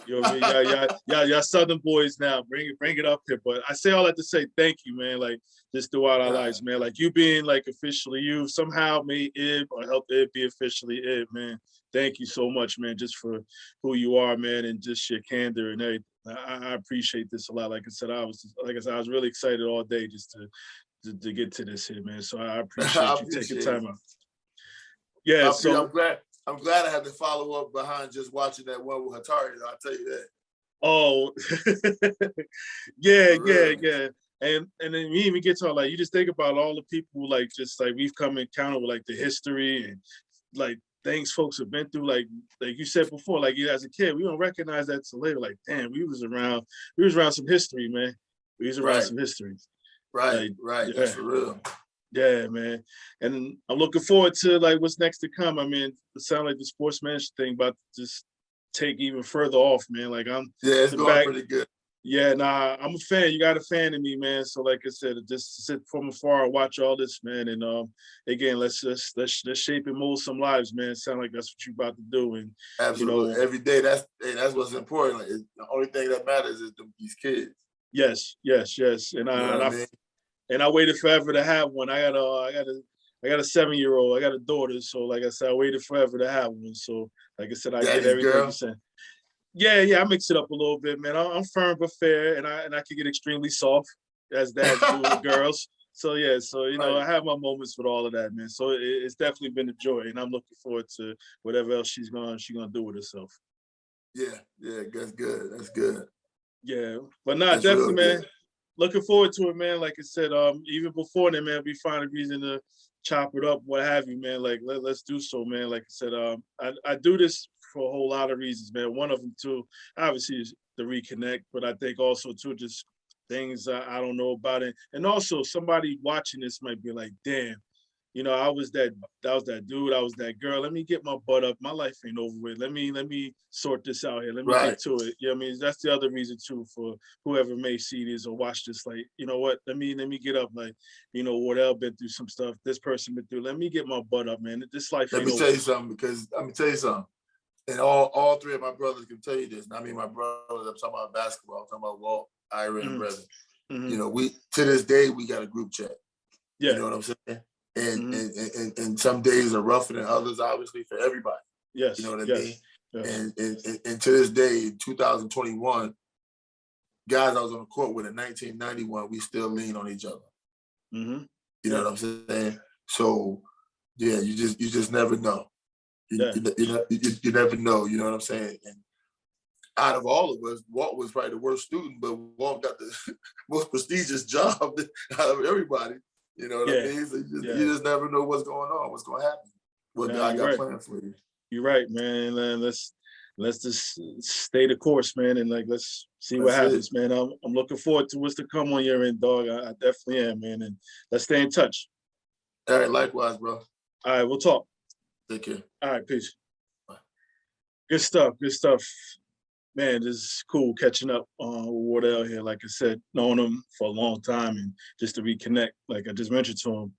You know what I mean? Y'all Southern boys now. Bring it up here. But I say all that to say thank you, man. Like just throughout our lives, man. Like you being like officially you somehow made Ib or helped Ib be officially Ib, man. Thank you so much, man, just for who you are, man, and just your candor and everything. I appreciate this a lot. Like I said, I was really excited all day just to get to this here, man. So I appreciate you taking time out. Yeah, I'm glad I had to follow up behind just watching that one with Hatari. I'll tell you that. Oh, yeah. And then we even get to like you just think about all the people like just like we've come encounter with like the history and like things folks have been through. Like you said before, like you as a kid, we don't recognize that till later. Like, damn, we was around some history, man. We was around some history. Right. Yeah. That's for real. Yeah, man. And I'm looking forward to like what's next to come. I mean, it sounds like the sportsmanship thing about to just take even further off, man. Like it's going pretty good. Yeah, nah, I'm a fan. You got a fan in me, man. So like I said, just sit from afar and watch all this, man. And again, let's shape and mold some lives, man. Sound like that's what you about to do. And absolutely, you know, every day. That's what's important. Like, the only thing that matters is these kids. Yes. And I waited forever to have one. I got a 7-year-old. I got a daughter. So like I said, I waited forever to have one. So like I said, I get everything you said. Yeah, I mix it up a little bit, man. I'm firm but fair, and I can get extremely soft as dads do with girls. So yeah, you know, I have my moments with all of that, man. So it's definitely been a joy, and I'm looking forward to whatever else she's gonna do with herself. Yeah, that's good. Yeah, but definitely, man. Good. Looking forward to it, man. Like I said, even before then, man, we find a reason to chop it up, what have you, man. Like let's do so, man. Like I said, I do this for a whole lot of reasons, man. One of them too, obviously, is to reconnect, but I think also too just things I don't know about it, and also somebody watching this might be like, damn, you know, I was that dude, I was that girl. Let me get my butt up. My life ain't over with. Let me sort this out here. Let me Right. get to it. You know what I mean? That's the other reason too for whoever may see this or watch this. Like, you know what? Let me get up. Like, you know, Wardell been through some stuff. This person been through. Let me get my butt up, man. This life Let ain't me over. tell you something, because let me tell you something. And all three of my brothers can tell you this. And I mean, my brothers, I'm talking about basketball, I'm talking about Walt, Ira, and Brevin. You know, we to this day we got a group chat. Yeah. You know what I'm saying? And some days are rougher than others, obviously, for everybody. Yes. You know what I Yes. mean? Yes. And to this day, in 2021, guys I was on the court with in 1991, we still lean on each other. You know what I'm saying? So yeah, you just never know. You never know. You know what I'm saying? And out of all of us, Walt was probably the worst student, but Walt got the most prestigious job out of everybody. You know what I mean? So you just never know what's going on, what's going to happen, what God got planned for you. You're right, man. Let's just stay the course, man, and like let's see what happens, man. I'm looking forward to what's to come on your end, dog. I definitely am, man. And let's stay in touch. All right, likewise, bro. All right, we'll talk. Take care. All right, peace. Bye. Good stuff. Good stuff. Man, this is cool catching up with Wardell here. Like I said, known him for a long time, and just to reconnect, like I just mentioned to him,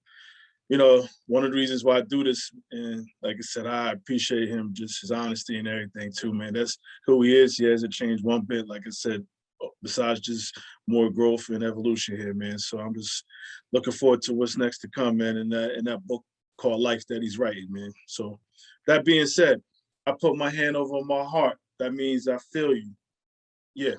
you know, one of the reasons why I do this, and like I said, I appreciate him, just his honesty and everything too, man. That's who he is. He hasn't changed one bit, like I said, besides just more growth and evolution here, man. So I'm just looking forward to what's next to come, man, in that book called Life that he's writing, man. So that being said, I put my hand over my heart. That means I feel you. Yeah.